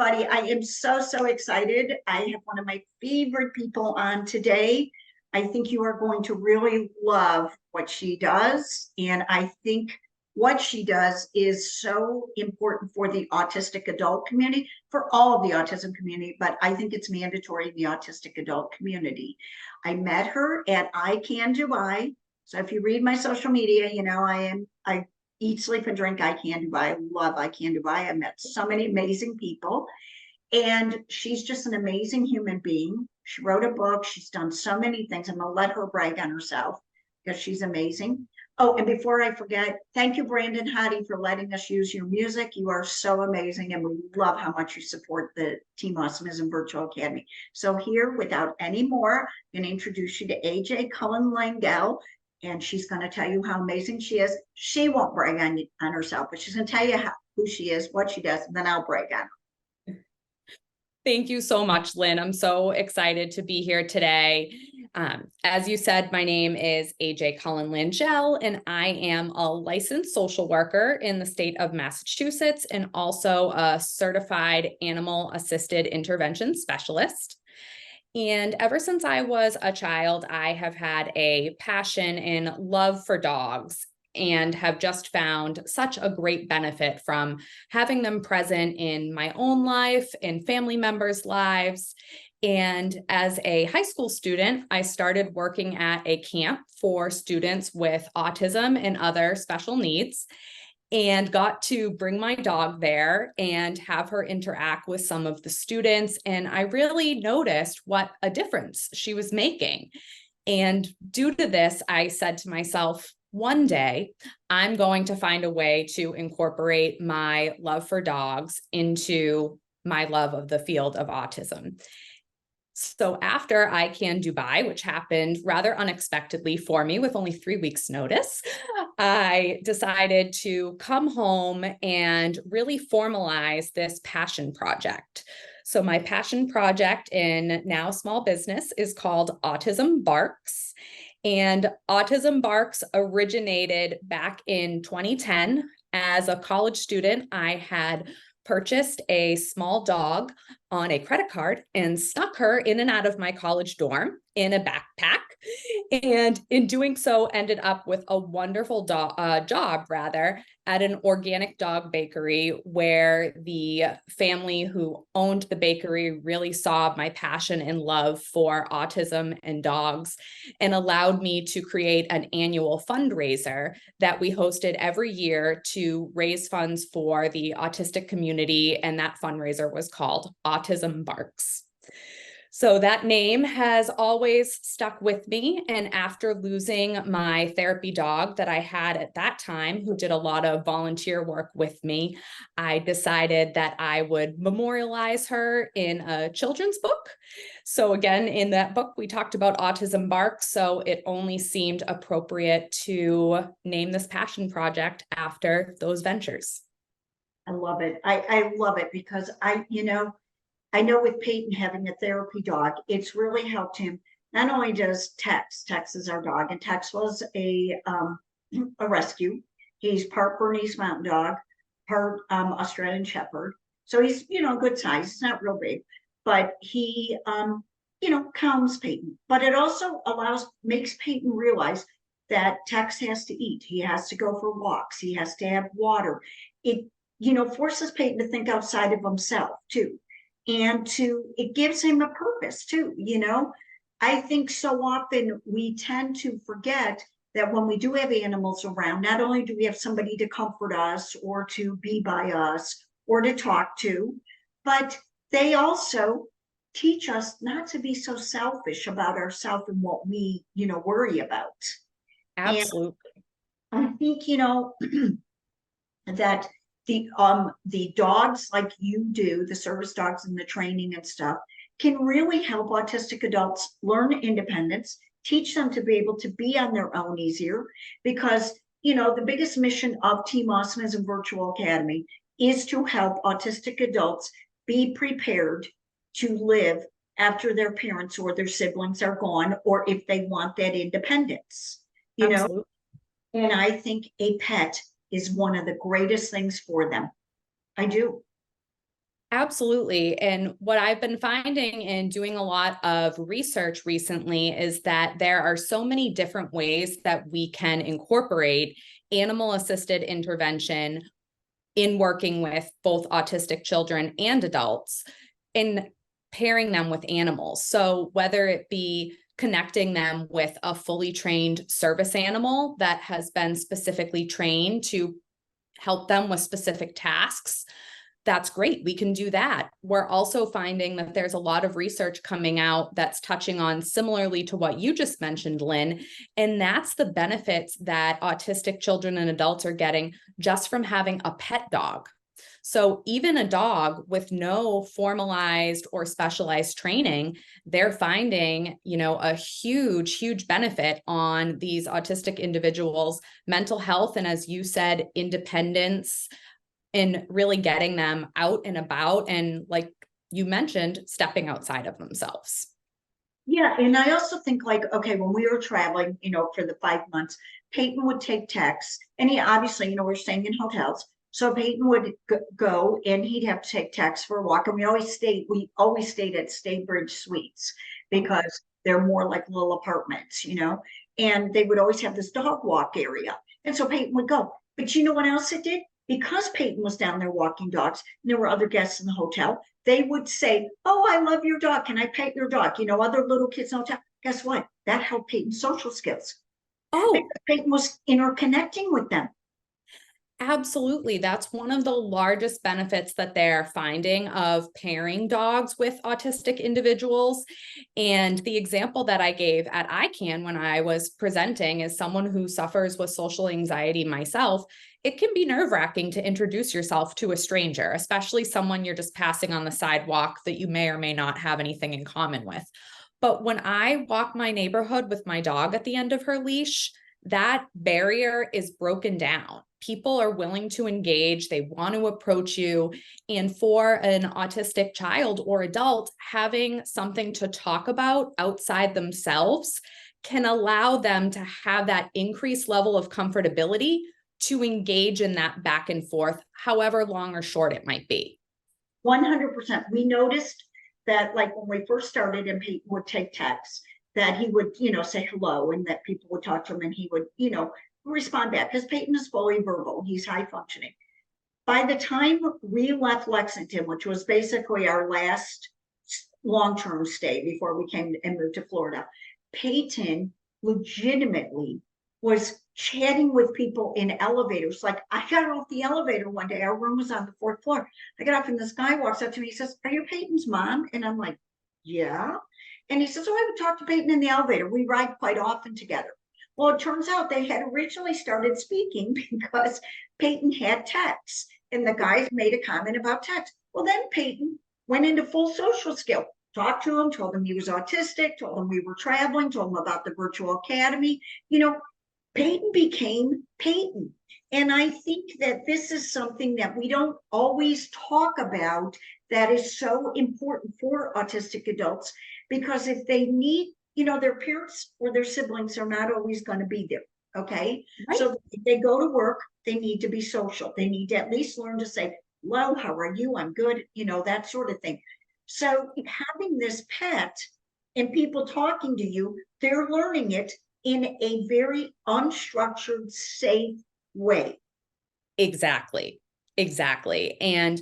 everybody. I am so excited. I have one of my favorite people on today. I think you are going to really love what she does. And I think what she does is so important for the autistic adult community, for all of the autism community, but I think it's mandatory in the autistic adult community. I met her at I Can Dubai. So if you read my social media, you know, I eat, sleep, and drink I Can Dubai. I love I Can Dubai. I met so many amazing people. And she's just an amazing human being. She wrote a book. She's done so many things. I'm going to let her brag on herself because she's amazing. Oh, and before I forget, thank you, Brandon Hodde, for letting us use your music. You are so amazing, and we love how much you support the Team Awesomism Virtual Academy. So here, without any more, I'm going to introduce you to AJ Cullen Langell, and she's going to tell you how amazing she is. She won't brag on herself, but she's going to tell you who she is, what she does, and then I'll brag on her. Thank you so much, Lynn. I'm so excited to be here today. As you said, my name is AJ Cullen Langell, and I am a licensed social worker in the state of Massachusetts and also a certified animal assisted intervention specialist. And ever since I was a child, I have had a passion and love for dogs and have just found such a great benefit from having them present in my own life and family members' lives. And as a high school student, I started working at a camp for students with autism and other special needs, and got to bring my dog there and have her interact with some of the students. And I really noticed what a difference she was making. And due to this, I said to myself, one day I'm going to find a way to incorporate my love for dogs into my love of the field of autism. So after I Can Dubai, which happened rather unexpectedly for me with only 3 weeks notice, I decided to come home and really formalize this passion project. So my passion project in now small business is called Autism Barks. And Autism Barks originated back in 2010. As a college student, I had purchased a small dog on a credit card and stuck her in and out of my college dorm in a backpack. And in doing so, ended up with a wonderful job at an organic dog bakery, where the family who owned the bakery really saw my passion and love for autism and dogs, and allowed me to create an annual fundraiser that we hosted every year to raise funds for the autistic community. And that fundraiser was called Autism Barks. So that name has always stuck with me. And after losing my therapy dog that I had at that time, who did a lot of volunteer work with me, I decided that I would memorialize her in a children's book. So again, in that book, we talked about Autism Barks. So it only seemed appropriate to name this passion project after those ventures. I love it. I love it because I know with Peyton having a therapy dog, it's really helped him. Not only does Tex is our dog, and Tex was a rescue. He's part Bernese Mountain Dog, part Australian Shepherd. So he's, good size. He's not real big, but he, calms Peyton. But it also makes Peyton realize that Tex has to eat. He has to go for walks. He has to have water. It, forces Peyton to think outside of himself too. And it gives him a purpose too. I think so often we tend to forget that when we do have animals around, not only do we have somebody to comfort us or to be by us or to talk to, but they also teach us not to be so selfish about ourselves and what we, worry about. Absolutely. And I think, that the dogs like you do, the service dogs and the training and stuff, can really help autistic adults learn independence, teach them to be able to be on their own easier, because the biggest mission of Team Awesomism Virtual Academy is to help autistic adults be prepared to live after their parents or their siblings are gone, or if they want that independence, Absolutely. And I think a pet is one of the greatest things for them. I do. Absolutely. And what I've been finding in doing a lot of research recently is that there are so many different ways that we can incorporate animal assisted intervention in working with both autistic children and adults in pairing them with animals. So whether it be connecting them with a fully trained service animal that has been specifically trained to help them with specific tasks, that's great. We can do that. We're also finding that there's a lot of research coming out that's touching on similarly to what you just mentioned, Lynn, and that's the benefits that autistic children and adults are getting just from having a pet dog. So even a dog with no formalized or specialized training, they're finding, a huge benefit on these autistic individuals' mental health. And as you said, independence, in really getting them out and about and, like you mentioned, stepping outside of themselves. Yeah, and I also think like, okay, when we were traveling, for the 5 months, Peyton would take texts, and he obviously, we're staying in hotels. So Peyton would go and he'd have to take texts for a walk. And we always stayed at Staybridge Suites because they're more like little apartments, and they would always have this dog walk area. And so Peyton would go. But you know what else it did? Because Peyton was down there walking dogs, and there were other guests in the hotel, they would say, "Oh, I love your dog. Can I pet your dog?" Other little kids in the hotel. Guess what? That helped Peyton's social skills. Oh, Peyton was interconnecting with them. absolutely. That's one of the largest benefits that they're finding of pairing dogs with autistic individuals. And the example that I gave at ICANN when I was presenting is someone who suffers with social anxiety myself. It can be nerve-wracking to introduce yourself to a stranger, especially someone you're just passing on the sidewalk that you may or may not have anything in common with. But when I walk my neighborhood with my dog at the end of her leash, that barrier is broken down. People are willing to engage, they want to approach you. And for an autistic child or adult, having something to talk about outside themselves can allow them to have that increased level of comfortability to engage in that back and forth, however long or short it might be. 100%. We noticed that, like when we first started and Peyton would take texts, that he would, say hello and that people would talk to him and he would, respond back because Peyton is fully verbal. He's high functioning. By the time we left Lexington, which was basically our last long-term stay before we came and moved to Florida, Peyton legitimately was chatting with people in elevators. Like, I got off the elevator one day, our room was on the 4th floor. I got off and this guy walks up to me, he says, "Are you Peyton's mom?" And I'm like, "Yeah." And he says, "Oh, I would talk to Peyton in the elevator. We ride quite often together." Well, it turns out they had originally started speaking because Peyton had texts and the guys made a comment about text. Well, then Peyton went into full social skill, talked to him, told him he was autistic, told him we were traveling, told him about the virtual academy. Peyton became Peyton. And I think that this is something that we don't always talk about that is so important for autistic adults, because if they need, their parents or their siblings are not always going to be there. Okay. Right. So if they go to work, they need to be social. They need to at least learn to say, "Well, how are you? I'm good," that sort of thing. So having this pet and people talking to you, they're learning it in a very unstructured, safe way. Exactly. And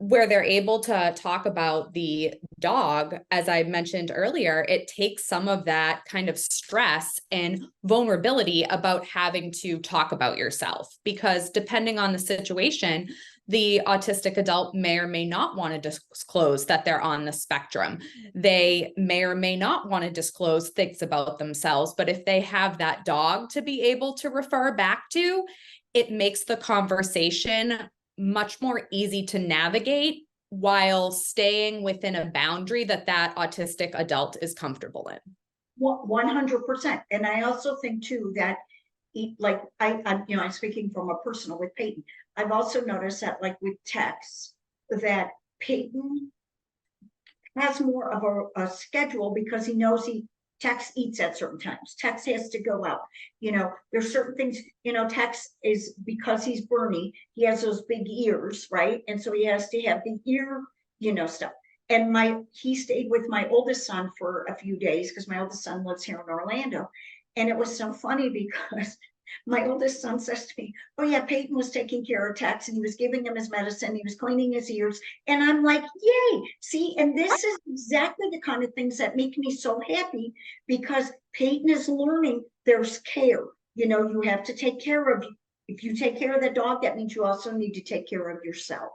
where they're able to talk about the dog, as I mentioned earlier, it takes some of that kind of stress and vulnerability about having to talk about yourself, because depending on the situation, the autistic adult may or may not want to disclose that they're on the spectrum. They may or may not want to disclose things about themselves, but if they have that dog to be able to refer back to, it makes the conversation much more easy to navigate while staying within a boundary that autistic adult is comfortable in. 100%. And I also think too that, like I'm speaking from a personal with Peyton. I've also noticed that, like with texts, that Peyton has more of a schedule because he knows Tex eats at certain times. Tex has to go out. There's certain things, Tex is, because he's Bernie, he has those big ears, right? And so he has to have the ear stuff. And he stayed with my oldest son for a few days because my oldest son lives here in Orlando. And it was so funny because my oldest son says to me, oh yeah, Peyton was taking care of Tex and he was giving him his medicine. He was cleaning his ears. And I'm like, yay. See, and this is exactly the kind of things that make me so happy because Peyton is learning there's care. You have to take care of, if you take care of the dog, that means you also need to take care of yourself.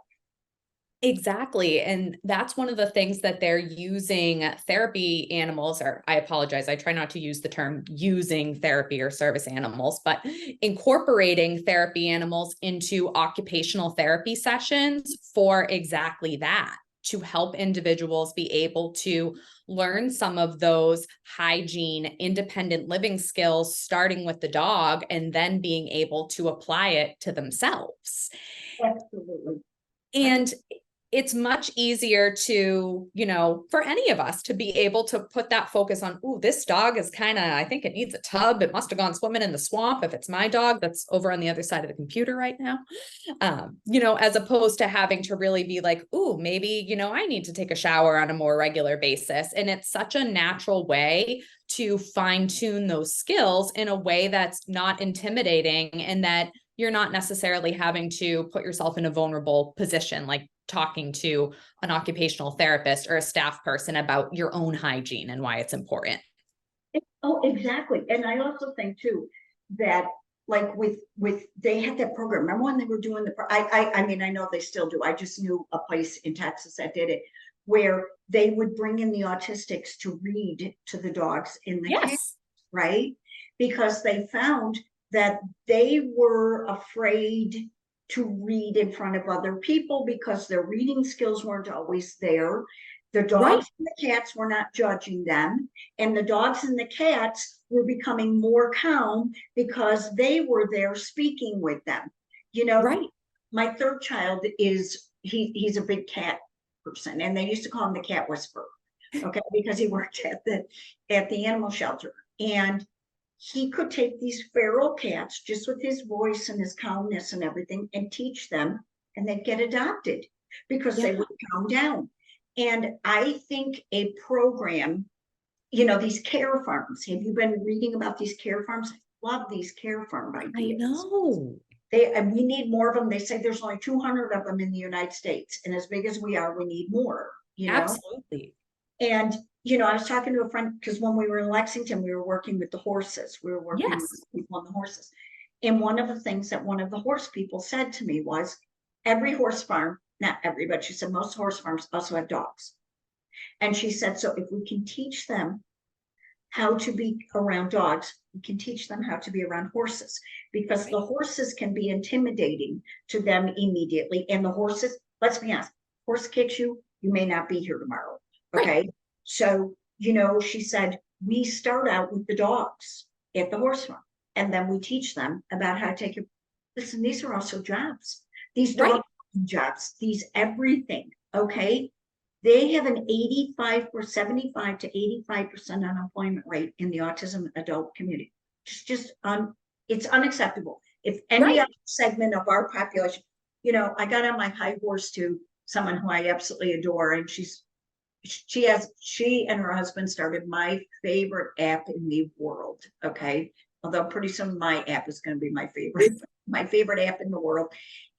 Exactly. And that's one of the things that they're using therapy animals, or I apologize, I try not to use the term using therapy or service animals, but incorporating therapy animals into occupational therapy sessions for exactly that, to help individuals be able to learn some of those hygiene, independent living skills, starting with the dog and then being able to apply it to themselves. Absolutely. And it's much easier to, for any of us to be able to put that focus on, oh, this dog is I think it needs a tub. It must have gone swimming in the swamp. If it's my dog that's over on the other side of the computer right now, as opposed to having to really be like, oh, maybe, I need to take a shower on a more regular basis. And it's such a natural way to fine tune those skills in a way that's not intimidating and that you're not necessarily having to put yourself in a vulnerable position, like talking to an occupational therapist or a staff person about your own hygiene and why it's important. Oh, exactly. And I also think too, that like with they had that program. Remember when they were doing I mean, I know they still do. I just knew a place in Texas that did it, where they would bring in the autistics to read to the dogs in the camp, right? Because they found that they were afraid to read in front of other people because their reading skills weren't always there. The dogs and the cats were not judging them, and the dogs and the cats were becoming more calm because they were there speaking with them. My third child he's a big cat person, and they used to call him the cat whisperer, okay, because he worked at the animal shelter. And he could take these feral cats just with his voice and his calmness and everything and teach them, and they'd get adopted because they would calm down. And I think a program, these care farms, have you been reading about these care farms? I love these care farm ideas. I know. We need more of them. They say there's only 200 of them in the United States. And as big as we are, we need more, Absolutely. And I was talking to a friend because when we were in Lexington, we were working with the horses. We were working with people on the horses. And one of the things that one of the horse people said to me was, every horse farm, not every, but she said most horse farms also have dogs. And she said, so if we can teach them how to be around dogs, we can teach them how to be around horses, because the horses can be intimidating to them immediately. And the horses, let's be honest, horse kicks you, you may not be here tomorrow. Okay. So, she said, we start out with the dogs at the horse farm, and then we teach them about how to take care. Listen, these are also jobs. These dog jobs, these everything. Okay. They have an 75 to 85% unemployment rate in the autism adult community. It's unacceptable. If any other segment of our population, I got on my high horse to someone who I absolutely adore, and she and her husband started my favorite app in the world. Okay. Although pretty soon my app is going to be my favorite app in the world.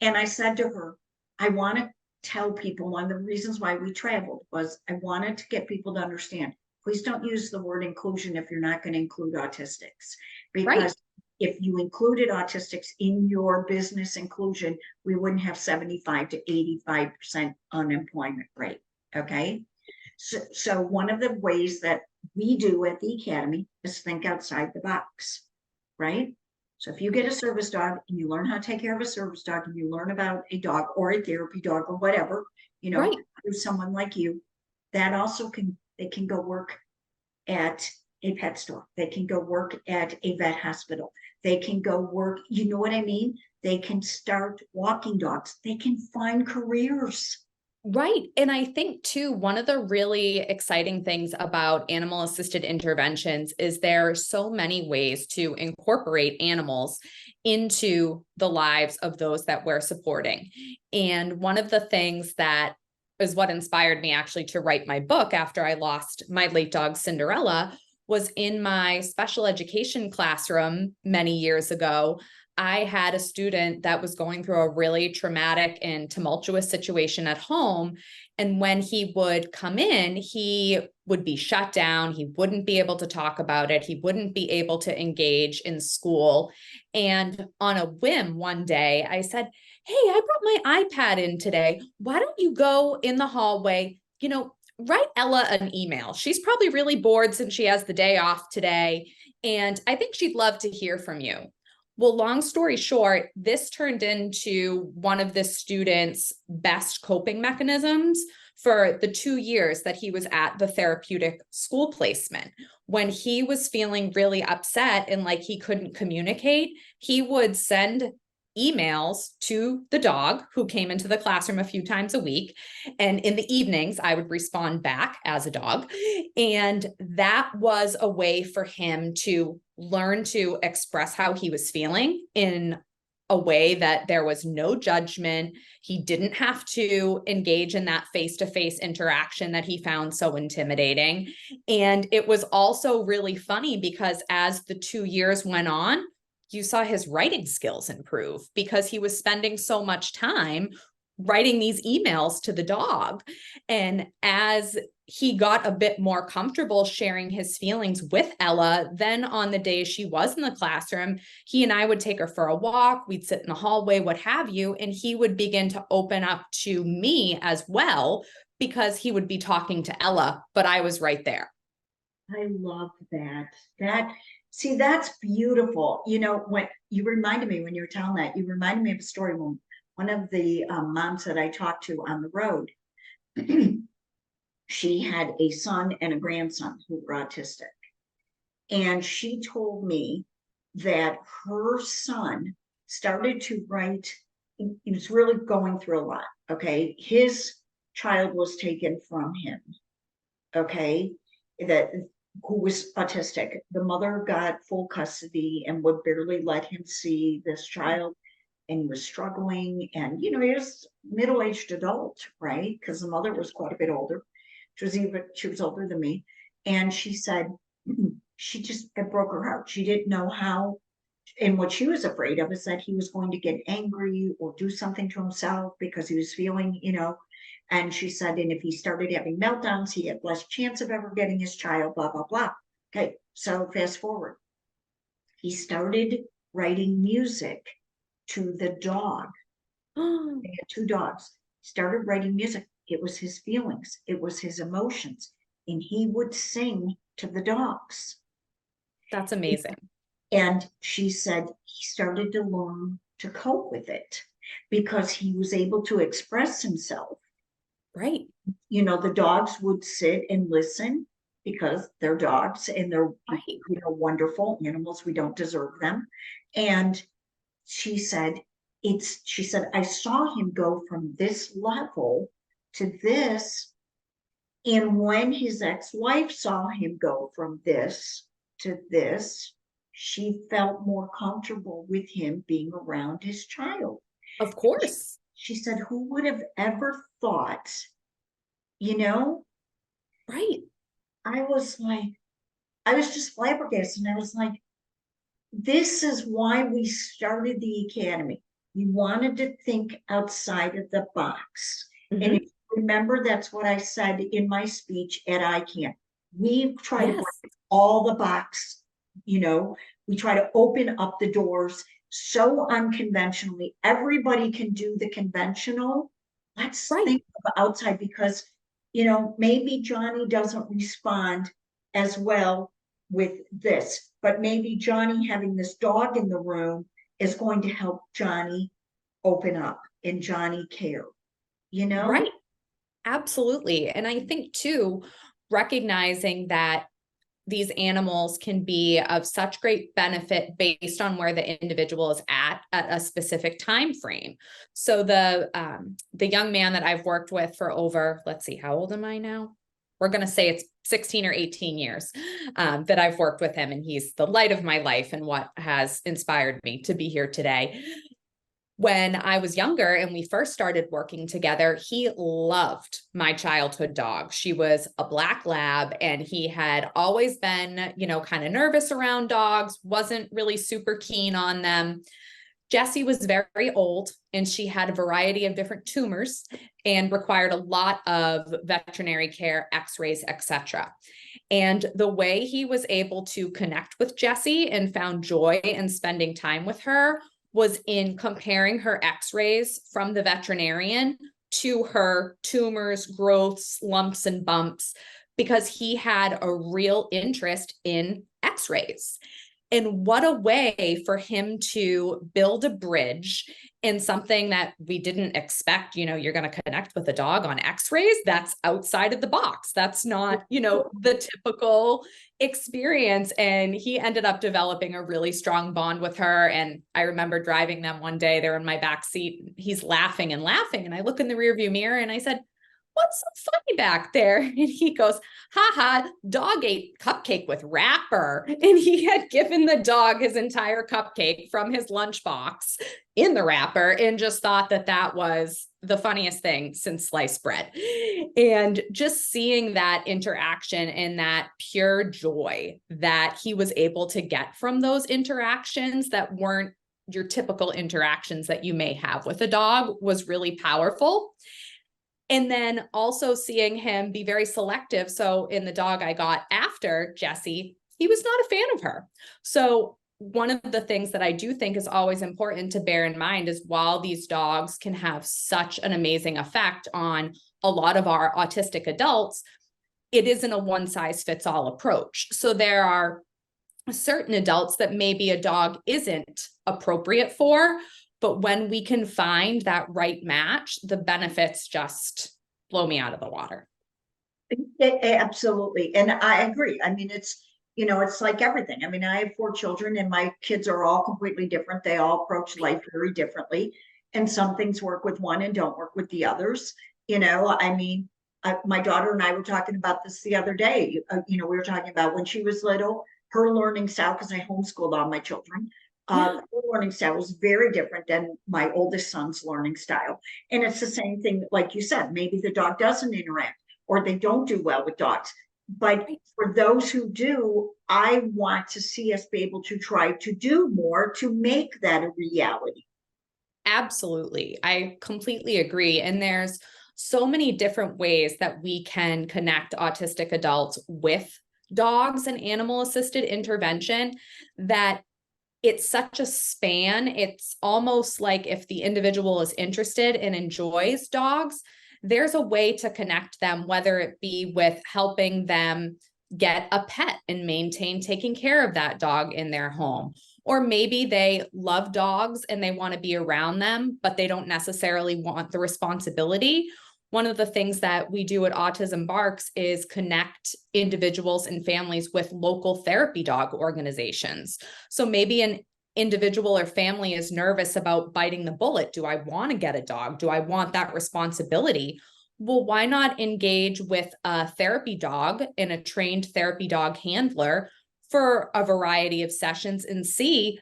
And I said to her, I want to tell people, one of the reasons why we traveled was I wanted to get people to understand, please don't use the word inclusion if you're not going to include autistics, because if you included autistics in your business inclusion, we wouldn't have 75 to 85% unemployment rate. Okay. So one of the ways that we do at the Academy is think outside the box, right? So if you get a service dog and you learn how to take care of a service dog, and you learn about a dog or a therapy dog or whatever, through someone like you, that also they can go work at a pet store. They can go work at a vet hospital. They can go work, you know what I mean? They can start walking dogs. They can find careers. Right. And I think too, one of the really exciting things about animal assisted interventions is there are so many ways to incorporate animals into the lives of those that we're supporting. And one of the things that is what inspired me actually to write my book after I lost my late dog, Cinderella, was in my special education classroom many years ago. I had a student that was going through a really traumatic and tumultuous situation at home. And when he would come in, he would be shut down. He wouldn't be able to talk about it. He wouldn't be able to engage in school. And on a whim one day, I said, hey, I brought my iPad in today. Why don't you go in the hallway, write Ella an email. She's probably really bored since she has the day off today. And I think she'd love to hear from you. Well, long story short, this turned into one of the students' best coping mechanisms for the 2 years that he was at the therapeutic school placement. When he was feeling really upset and like he couldn't communicate, he would send emails to the dog who came into the classroom a few times a week. And in the evenings, I would respond back as a dog. And that was a way for him to learn to express how he was feeling in a way that there was no judgment. He didn't have to engage in that face-to-face interaction that he found so intimidating. And it was also really funny because as the 2 years went on, you saw his writing skills improve because he was spending so much time writing these emails to the dog. And as he got a bit more comfortable sharing his feelings with Ella, then on the days she was in the classroom, he and I would take her for a walk, we'd sit in the hallway, what have you, and he would begin to open up to me as well because he would be talking to Ella, but I was right there. I love that. See, that's beautiful. When you reminded me, when you were telling that, you reminded me of a story when one of the moms that I talked to on the road, she had a son and a grandson who were autistic. And she told me that her son started to write, he was really going through a lot. Okay. His child was taken from him. Okay. Who was autistic. The mother got full custody and would barely let him see this child. And he was struggling. And, he was middle-aged adult, right? Because the mother was quite a bit older. She was older than me. And she said, it broke her heart. She didn't know how. And what she was afraid of is that he was going to get angry or do something to himself because he was feeling, and she said, and if he started having meltdowns, he had less chance of ever getting his child, blah, blah, blah. Okay, so fast forward. He started writing music to the dog. They had 2 dogs. He started writing music. It was his feelings. It was his emotions. And he would sing to the dogs. That's amazing. And she said he started to learn to cope with it because he was able to express himself. Right. The dogs would sit and listen because they're dogs and they're right. Wonderful animals. We don't deserve them. And she said, I saw him go from this level to this. And when his ex-wife saw him go from this to this, she felt more comfortable with him being around his child. Of course. She said, who would have ever thought, Right. I was just flabbergasted. And I was like, this is why we started the Academy. We wanted to think outside of the box. And if you remember, that's what I said in my speech at ICANN. We try to break all the box, we try to open up the doors so unconventionally. Everybody can do the conventional. Let's think of outside because, maybe Johnny doesn't respond as well with this, but maybe Johnny having this dog in the room is going to help Johnny open up and Johnny care, Right. Absolutely. And I think too, recognizing that these animals can be of such great benefit based on where the individual is at a specific time frame. So the young man that I've worked with for over, let's see, how old am I now? We're going to say it's 16 or 18 years that I've worked with him, and he's the light of my life and what has inspired me to be here today. When I was younger and we first started working together, he loved my childhood dog. She was a black lab, and he had always been, kind of nervous around dogs, wasn't really super keen on them. Jessie was very old, and she had a variety of different tumors and required a lot of veterinary care, x-rays, etc. And the way he was able to connect with Jessie and found joy in spending time with her was in comparing her x-rays from the veterinarian to her tumors, growths, lumps, and bumps, because he had a real interest in x-rays. And what a way for him to build a bridge in something that we didn't expect. You're going to connect with a dog on x-rays. That's outside of the box. That's not, the typical experience. And he ended up developing a really strong bond with her. And I remember driving them one day, they're in my back seat. He's laughing and laughing. And I look in the rearview mirror and I said, "What's so funny back there?" And he goes, "Ha, dog ate cupcake with wrapper." And he had given the dog his entire cupcake from his lunchbox in the wrapper, and just thought that that was the funniest thing since sliced bread. And just seeing that interaction and that pure joy that he was able to get from those interactions that weren't your typical interactions that you may have with a dog was really powerful. And then also seeing him be very selective. So in the dog I got after Jessie, he was not a fan of her. So one of the things that I do think is always important to bear in mind is, while these dogs can have such an amazing effect on a lot of our autistic adults, it isn't a one size fits all approach. So there are certain adults that maybe a dog isn't appropriate for, but when we can find that right match, the benefits just blow me out of the water. Absolutely. And I agree. I mean, it's like everything. I mean, I have 4 children and my kids are all completely different. They all approach life very differently. And some things work with one and don't work with the others. I mean, my daughter and I were talking about this the other day. We were talking about when she was little, her learning style, because I homeschooled all my children. Her learning style was very different than my oldest son's learning style. And it's the same thing, like you said, maybe the dog doesn't interact or they don't do well with dogs. But for those who do, I want to see us be able to try to do more to make that a reality. Absolutely. I completely agree. And there's so many different ways that we can connect autistic adults with dogs and animal assisted intervention that it's such a span. It's almost like if the individual is interested and enjoys dogs, there's a way to connect them, whether it be with helping them get a pet and maintain taking care of that dog in their home. Or maybe they love dogs and they want to be around them, but they don't necessarily want the responsibility. One of the things that we do at Autism Barks is connect individuals and families with local therapy dog organizations. So maybe an individual or family is nervous about biting the bullet. Do I want to get a dog? Do I want that responsibility? Well, why not engage with a therapy dog and a trained therapy dog handler for a variety of sessions and see,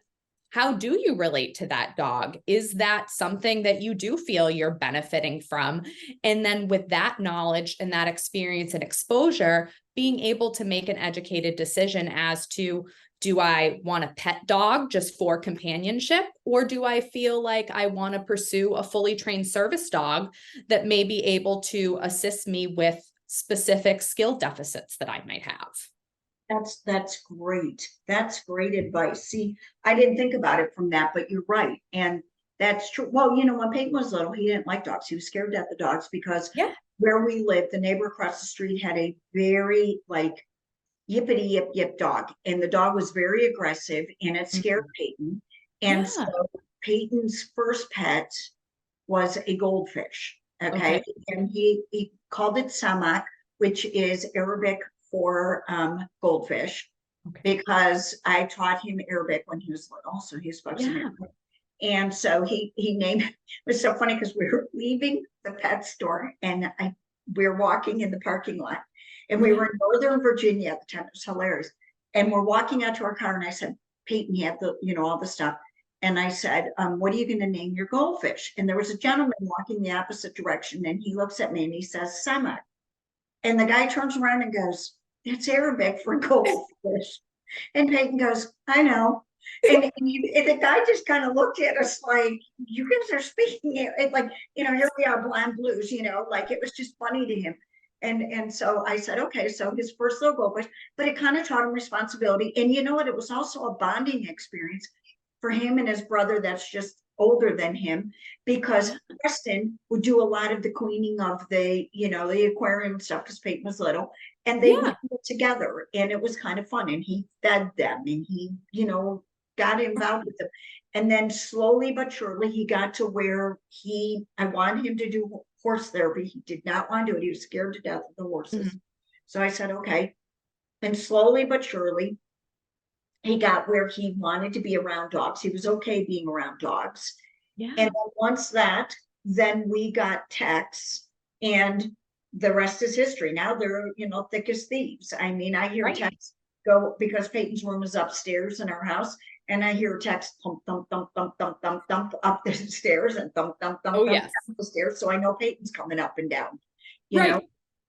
how do you relate to that dog? Is that something that you do feel you're benefiting from? And then with that knowledge and that experience and exposure, being able to make an educated decision as to, do I want a pet dog just for companionship? Or do I feel like I want to pursue a fully trained service dog that may be able to assist me with specific skill deficits that I might have? That's great. That's great advice. See, I didn't think about it from that, but you're right. And that's true. Well, when Peyton was little, he didn't like dogs. He was scared at the dogs because where we lived, the neighbor across the street had a very yippity yip yip dog. And the dog was very aggressive and it scared Peyton. And so Peyton's first pet was a goldfish. Okay. And he called it samak, which is Arabic for goldfish, because I taught him Arabic when he was little, so he spoke some Arabic. And so he named it. Was so funny because we were leaving the pet store and we were walking in the parking lot, and we were in Northern Virginia at the time. It was hilarious. And we're walking out to our car, and I said, Peyton, he had all the stuff. And I said, what are you going to name your goldfish? And there was a gentleman walking the opposite direction, and he looks at me and he says, Sama. And the guy turns around and goes, that's Arabic for goldfish. And Peyton goes, I know. And the guy just kind of looked at us like, you guys are speaking it like, here we are, blind blues, like it was just funny to him. And so I said, okay, so his first little goldfish, but it kind of taught him responsibility. And you know what? It was also a bonding experience for him and his brother that's just older than him, because Preston would do a lot of the cleaning of the aquarium stuff because Peyton was little, and they would do it together, and it was kind of fun. And he fed them, and he, got involved with them. And then slowly but surely he got to where I wanted him to do horse therapy. He did not want to do it. He was scared to death of the horses. Mm-hmm. So I said, okay. And slowly but surely he got where he wanted to be around dogs. He was okay being around dogs. Yeah. And then once then we got texts, and the rest is history. Now they're, thick as thieves. I mean, I hear texts go, because Peyton's room is upstairs in our house, and I hear text thump, thump, thump, thump, thump, thump, thump up the stairs, and thump, thump, thump, thump down the stairs. So I know Peyton's coming up and down, you know,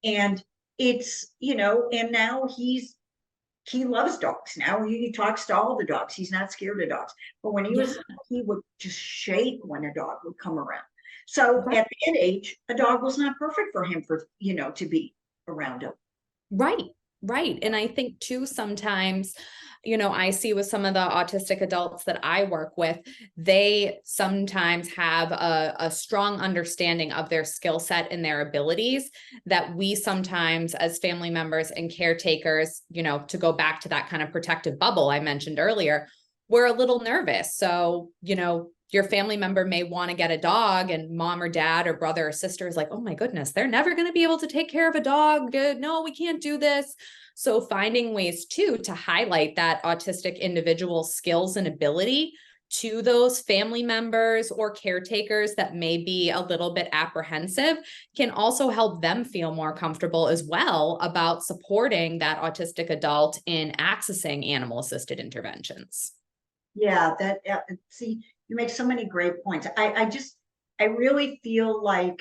and it's, and now he loves dogs. Now he talks to all the dogs. He's not scared of dogs. But when he was, he would just shake when a dog would come around. So at that age, a dog was not perfect for him to be around him. Right. And I think too, sometimes, I see with some of the autistic adults that I work with, they sometimes have a strong understanding of their skill set and their abilities that we sometimes as family members and caretakers, to go back to that kind of protective bubble I mentioned earlier, we're a little nervous. So, your family member may want to get a dog, and mom or dad or brother or sister is like, oh my goodness, they're never going to be able to take care of a dog. No, we can't do this. So finding ways too to highlight that autistic individual skills and ability to those family members or caretakers that may be a little bit apprehensive can also help them feel more comfortable as well about supporting that autistic adult in accessing animal-assisted interventions. Yeah, see, you make so many great points. I really feel like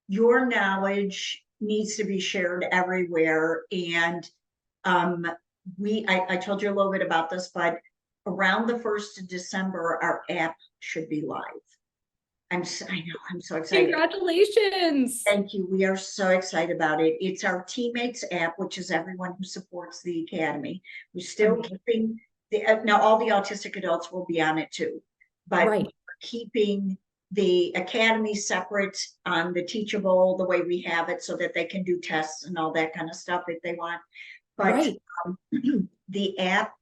your knowledge needs to be shared everywhere. And I told you a little bit about this, but around the 1st of December, our app should be live. I know, I'm so excited. Congratulations. Thank you. We are so excited about it. It's our Teammates app, which is everyone who supports the Academy. We're still keeping now all the autistic adults will be on it too, but we're keeping the Academy separate on the Teachable, the way we have it, so that they can do tests and all that kind of stuff if they want. But the app,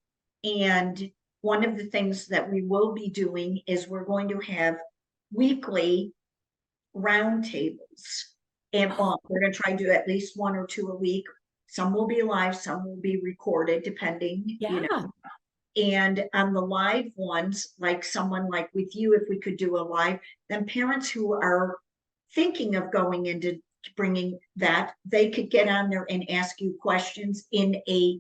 and one of the things that we will be doing is we're going to have weekly roundtables, and we're going to try to do at least 1 or 2 a week. Some will be live, some will be recorded, depending. And on the live ones, like someone like with you, if we could do a live, then parents who are thinking of going into bringing that, they could get on there and ask you questions in a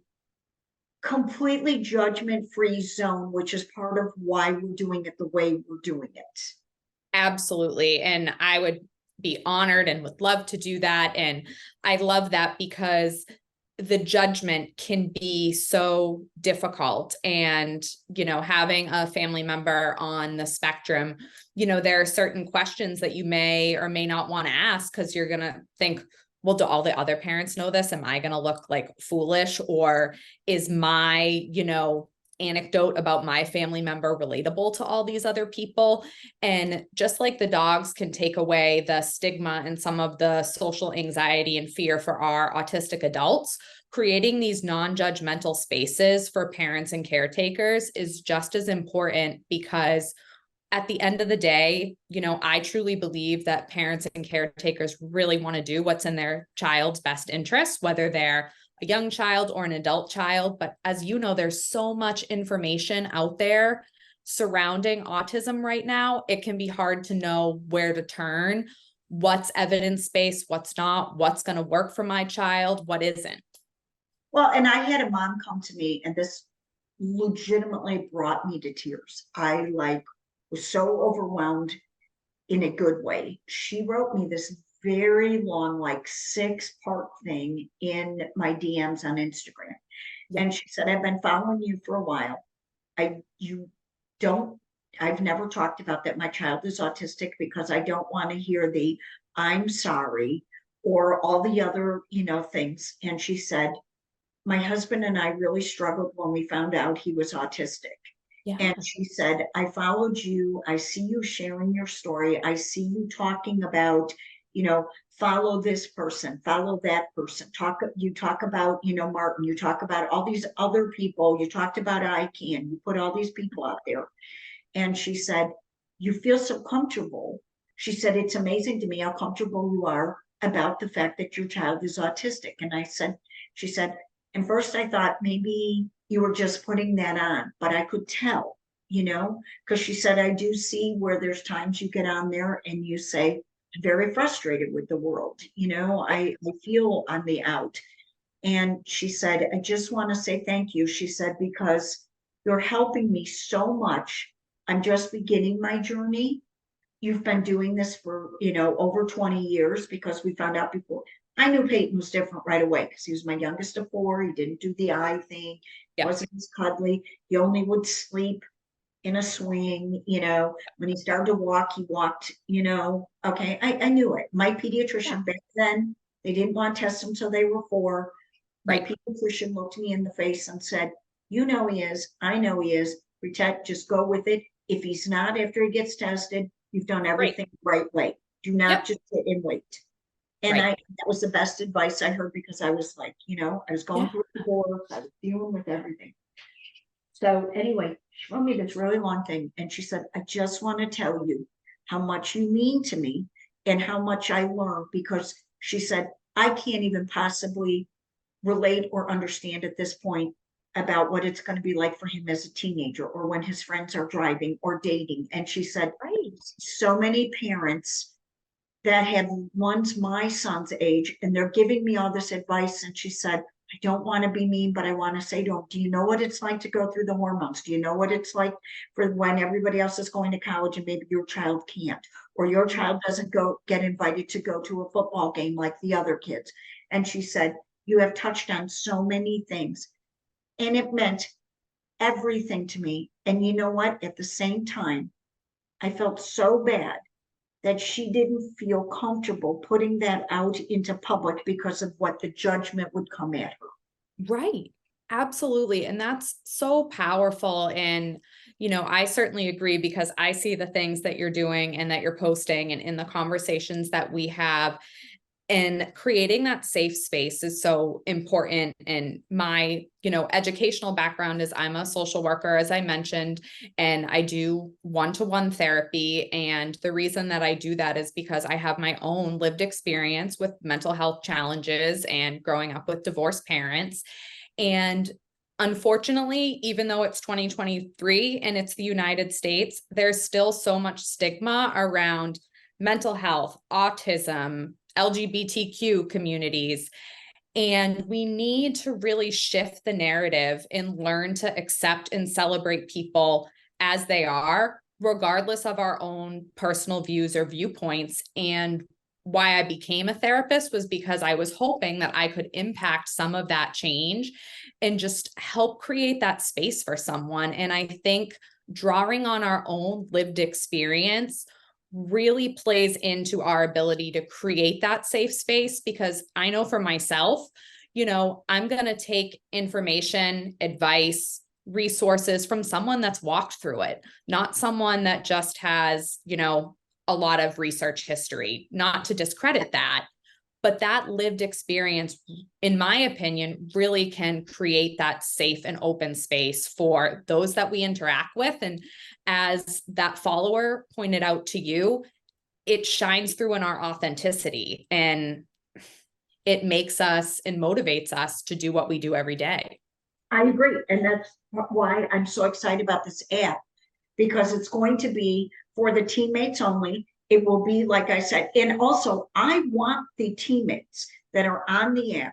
completely judgment-free zone, which is part of why we're doing it the way we're doing it. Absolutely. And I would be honored and would love to do that. And I love that because the judgment can be so difficult. And, having a family member on the spectrum, there are certain questions that you may or may not want to ask, because you're going to think, well, do all the other parents know this? Am I going to look like foolish? Or is my, anecdote about my family member relatable to all these other people? And just like the dogs can take away the stigma and some of the social anxiety and fear for our autistic adults, creating these non-judgmental spaces for parents and caretakers is just as important, because at the end of the day, I truly believe that parents and caretakers really want to do what's in their child's best interest, whether they're a young child or an adult child. But as you know, there's so much information out there surrounding autism right now. It can be hard to know where to turn, what's evidence-based, what's not, what's going to work for my child, what isn't. Well, and I had a mom come to me, and this legitimately brought me to tears. I was so overwhelmed in a good way. She wrote me this very long, like 6-part thing in my DMs on Instagram. Yeah. And she said, I've been following you for a while. You don't, I've never talked about that my child is autistic because I don't want to hear the I'm sorry or all the other, things. And she said, my husband and I really struggled when we found out he was autistic. Yeah. And she said, I followed you. I see you sharing your story. I see you talking about, follow this person, follow that person. You talk about, Martin, you talk about all these other people. You talked about ICANN. You put all these people out there. And she said, you feel so comfortable. She said, it's amazing to me how comfortable you are about the fact that your child is autistic. And she said, and first I thought maybe you were just putting that on, but I could tell, because she said, I do see where there's times you get on there and you say, I'm very frustrated with the world. I feel on the out. And she said, I just want to say thank you. She said, because you're helping me so much. I'm just beginning my journey. You've been doing this for, over 20 years because we found out before. I knew Peyton was different right away because he was my youngest of 4. He didn't do the eye thing. He wasn't as cuddly. He only would sleep in a swing, when he started to walk, he walked, okay, I knew it. My pediatrician back then, they didn't want to test him until they were 4. My pediatrician looked me in the face and said, he is, I know he is, protect, just go with it. If he's not, after he gets tested, you've done everything the right way. Do not just sit and wait. And that was the best advice I heard because I was like, I was going through the divorce, I was dealing with everything. So anyway, she wrote me this really long thing. And she said, I just want to tell you how much you mean to me and how much I learned, because she said, I can't even possibly relate or understand at this point about what it's going to be like for him as a teenager or when his friends are driving or dating. And she said, so many parents that have one's my son's age and they're giving me all this advice. And she said, I don't want to be mean, but I want to say to them, do you know what it's like to go through the hormones? Do you know what it's like for when everybody else is going to college and maybe your child can't, or your child doesn't get invited to go to a football game like the other kids? And she said, you have touched on so many things. And it meant everything to me. And you know what? At the same time, I felt so bad that she didn't feel comfortable putting that out into public because of what the judgment would come at her. Right. Absolutely. And that's so powerful. And, I certainly agree because I see the things that you're doing and that you're posting and in the conversations that we have. And creating that safe space is so important. And my, educational background is I'm a social worker, as I mentioned, and I do one-to-one therapy. And the reason that I do that is because I have my own lived experience with mental health challenges and growing up with divorced parents. And unfortunately, even though it's 2023 and it's the United States, there's still so much stigma around mental health, autism, LGBTQ communities. And we need to really shift the narrative and learn to accept and celebrate people as they are, regardless of our own personal views or viewpoints. And why I became a therapist was because I was hoping that I could impact some of that change and just help create that space for someone. And I think drawing on our own lived experience really plays into our ability to create that safe space, because I know for myself, I'm going to take information, advice, resources from someone that's walked through it, not someone that just has, a lot of research history, not to discredit that, but that lived experience, in my opinion, really can create that safe and open space for those that we interact with. And as that follower pointed out to you, it shines through in our authenticity and it makes us and motivates us to do what we do every day. I agree. And that's why I'm so excited about this app, because it's going to be for the teammates only. It will be, like I said, and also I want the teammates that are on the app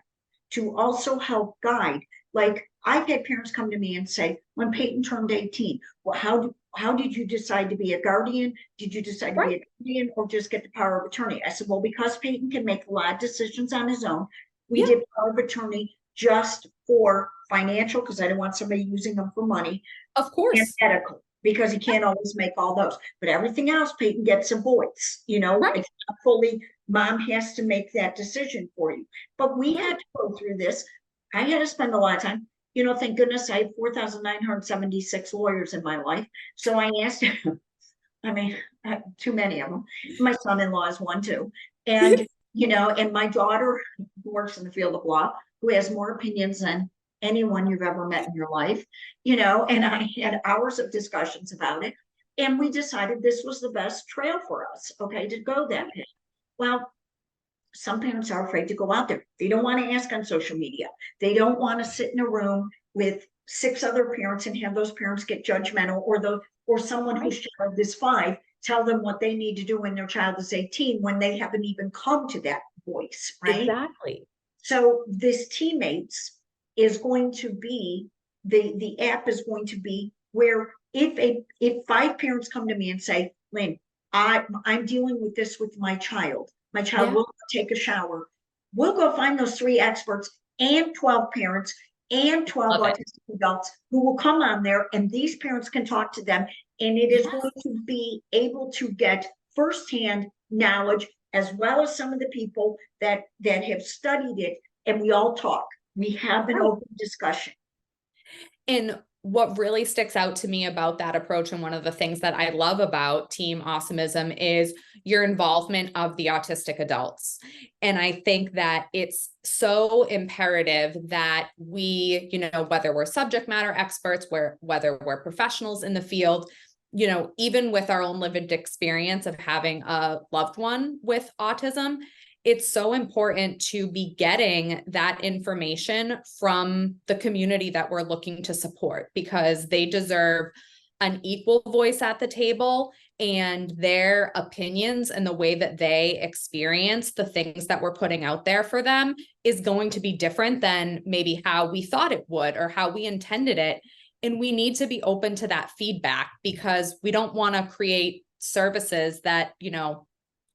to also help guide. Like, I've had parents come to me and say, when Peyton turned 18, well, how did you decide to be a guardian? Did you decide to be a guardian or just get the power of attorney? I said, well, because Peyton can make a lot of decisions on his own, we did power of attorney just for financial, because I didn't want somebody using them for money. Of And course. medical, because he can't always make all those. But everything else, Peyton gets a voice, you know, it's not fully, mom has to make that decision for you. But we had to go through this. I had to spend a lot of time, you know, thank goodness I have 4,976 lawyers in my life. So I asked him, I mean, too many of them. My son-in-law is one too. And, you know, and my daughter who works in the field of law, who has more opinions than anyone you've ever met in your life, you know, and I had hours of discussions about it. And we decided this was the best trail for us, okay, to go that way. Well, some parents are afraid to go out there. They don't want to ask on social media. They don't want to sit in a room with 6 other parents and have those parents get judgmental, or someone whose child is 5 tell them what they need to do when their child is 18 when they haven't even come to that voice, right? Exactly. So this teammates is going to be, the app is going to be where if 5 parents come to me and say, Lynn, I'm dealing with this with my child. My child will take a shower. We'll go find those 3 experts and 12 parents and 12 autistic adults who will come on there, and these parents can talk to them. And it is going to be able to get firsthand knowledge, as well as some of the people that have studied it. And we all talk. We have an open discussion. And what really sticks out to me about that approach, and one of the things that I love about Team Awesomism, is your involvement of the autistic adults. And I think that it's so imperative that we, you know, whether we're subject matter experts, whether we're professionals in the field, you know, even with our own lived experience of having a loved one with autism, it's so important to be getting that information from the community that we're looking to support, because they deserve an equal voice at the table, and their opinions and the way that they experience the things that we're putting out there for them is going to be different than maybe how we thought it would or how we intended it. And we need to be open to that feedback, because we don't want to create services that, you know,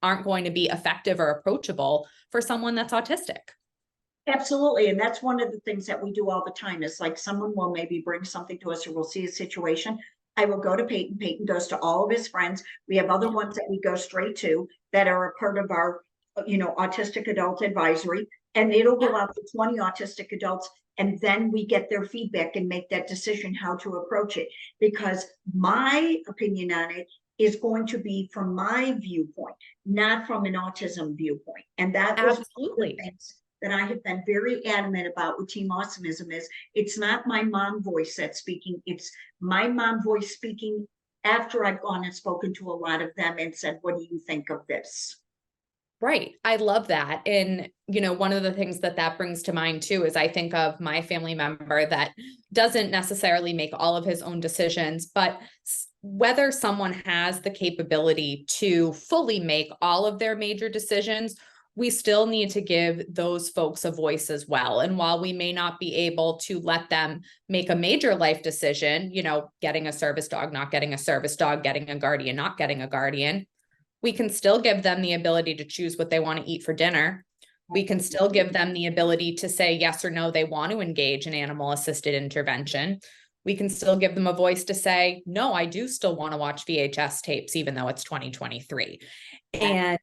aren't going to be effective or approachable for someone that's autistic. Absolutely. And that's one of the things that we do all the time, is like, someone will maybe bring something to us, or we'll see a situation. I will go to Peyton. Peyton goes to all of his friends. We have other ones that we go straight to that are a part of our, you know, autistic adult advisory, and it'll go out to 20 autistic adults. And then we get their feedback and make that decision how to approach it. Because my opinion on it is going to be from my viewpoint, not from an autism viewpoint. And that was one of the things that I have been very adamant about with Team Awesomism, is it's not my mom voice that's speaking, it's my mom voice speaking after I've gone and spoken to a lot of them and said, what do you think of this? Right. I love that. And, you know, one of the things that brings to mind too, is I think of my family member that doesn't necessarily make all of his own decisions, but whether someone has the capability to fully make all of their major decisions, we still need to give those folks a voice as well. And while we may not be able to let them make a major life decision, you know, getting a service dog, not getting a service dog, getting a guardian, not getting a guardian, we can still give them the ability to choose what they want to eat for dinner. We can still give them the ability to say yes or no, they want to engage in animal assisted intervention. We can still give them a voice to say, no, I do still want to watch VHS tapes, even though it's 2023. And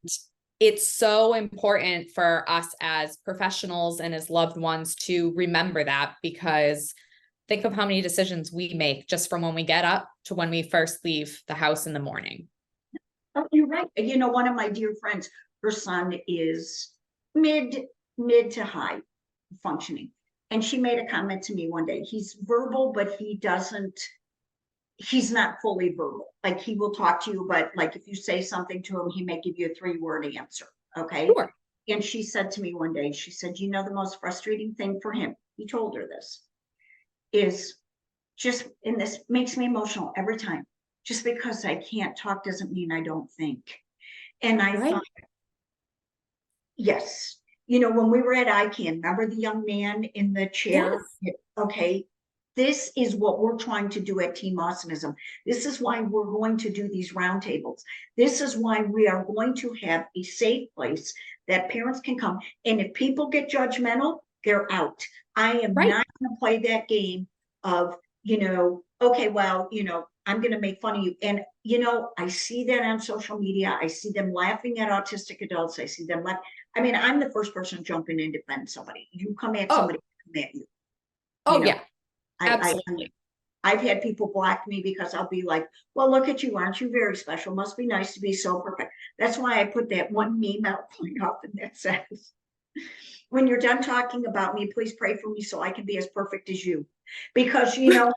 it's so important for us as professionals and as loved ones to remember that, because think of how many decisions we make just from when we get up to when we first leave the house in the morning. Oh, you're right. You know, one of my dear friends, her son is mid to high functioning. And she made a comment to me one day. He's verbal, but he's not fully verbal. Like, he will talk to you, but like if you say something to him, he may give you a 3-word answer. Okay. Sure. And she said to me one day, she said, you know, the most frustrating thing for him, he told her this, is just, and this makes me emotional every time, just because I can't talk doesn't mean I don't think. And I thought, yes, you know, when we were at ICANN, remember the young man in the chair? Yes. Okay, this is what we're trying to do at Team Awesomism. This is why we're going to do these roundtables. This is why we are going to have a safe place that parents can come. And if people get judgmental, they're out. I am Right. not going to play that game of, you know, okay, well, you know, I'm going to make fun of you. And, you know, I see that on social media. I see them laughing at autistic adults. I see them laugh. I mean, I'm the first person jumping in to defend somebody. You come at Oh, somebody, come at you. You oh know, yeah, I absolutely. I've had people block me because I'll be like, well, look at you. Aren't you very special? Must be nice to be so perfect. That's why I put that one meme out quite often that says, when you're done talking about me, please pray for me so I can be as perfect as you. Because, you know,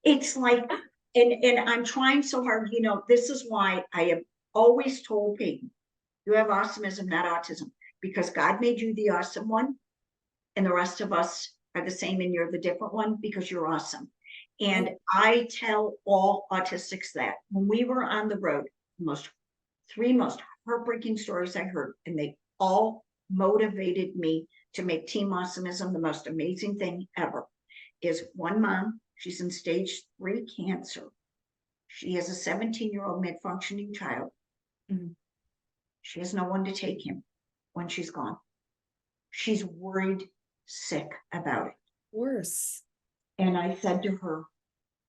it's like, and I'm trying so hard, you know, this is why I have always told Peyton, you have awesomism, not autism, because God made you the awesome one, and the rest of us are the same, and you're the different one because you're awesome. And Right. I tell all autistics that when we were on the road, three most heartbreaking stories I heard, and they all motivated me to make Team Awesomism the most amazing thing ever. Is one mom, she's in stage 3 cancer. She has a 17-year-old mid-functioning child. Mhm. She has no one to take him when she's gone. She's worried sick about it. Worse. And I said to her,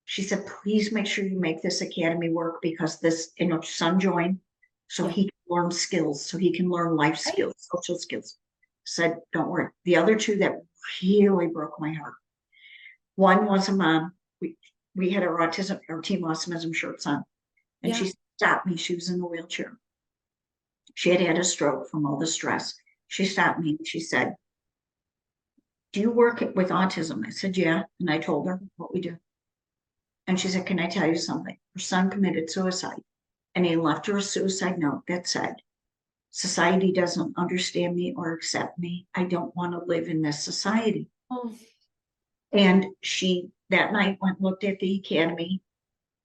she said, please make sure you make this academy work because this, and her son joined so Yeah. he can learn skills, so he can learn life Right. skills, social skills. Said, don't worry. The other two that really broke my heart. One was a mom. We had our Team Awesomism shirts on, and Yeah. she stopped me. She was in a wheelchair. She had had a stroke from all the stress. She stopped me and she said, do you work with autism? I said, yeah. And I told her what we do. And she said, can I tell you something? Her son committed suicide, and he left her a suicide note that said, society doesn't understand me or accept me. I don't want to live in this society. Oh, And she that night went and looked at the academy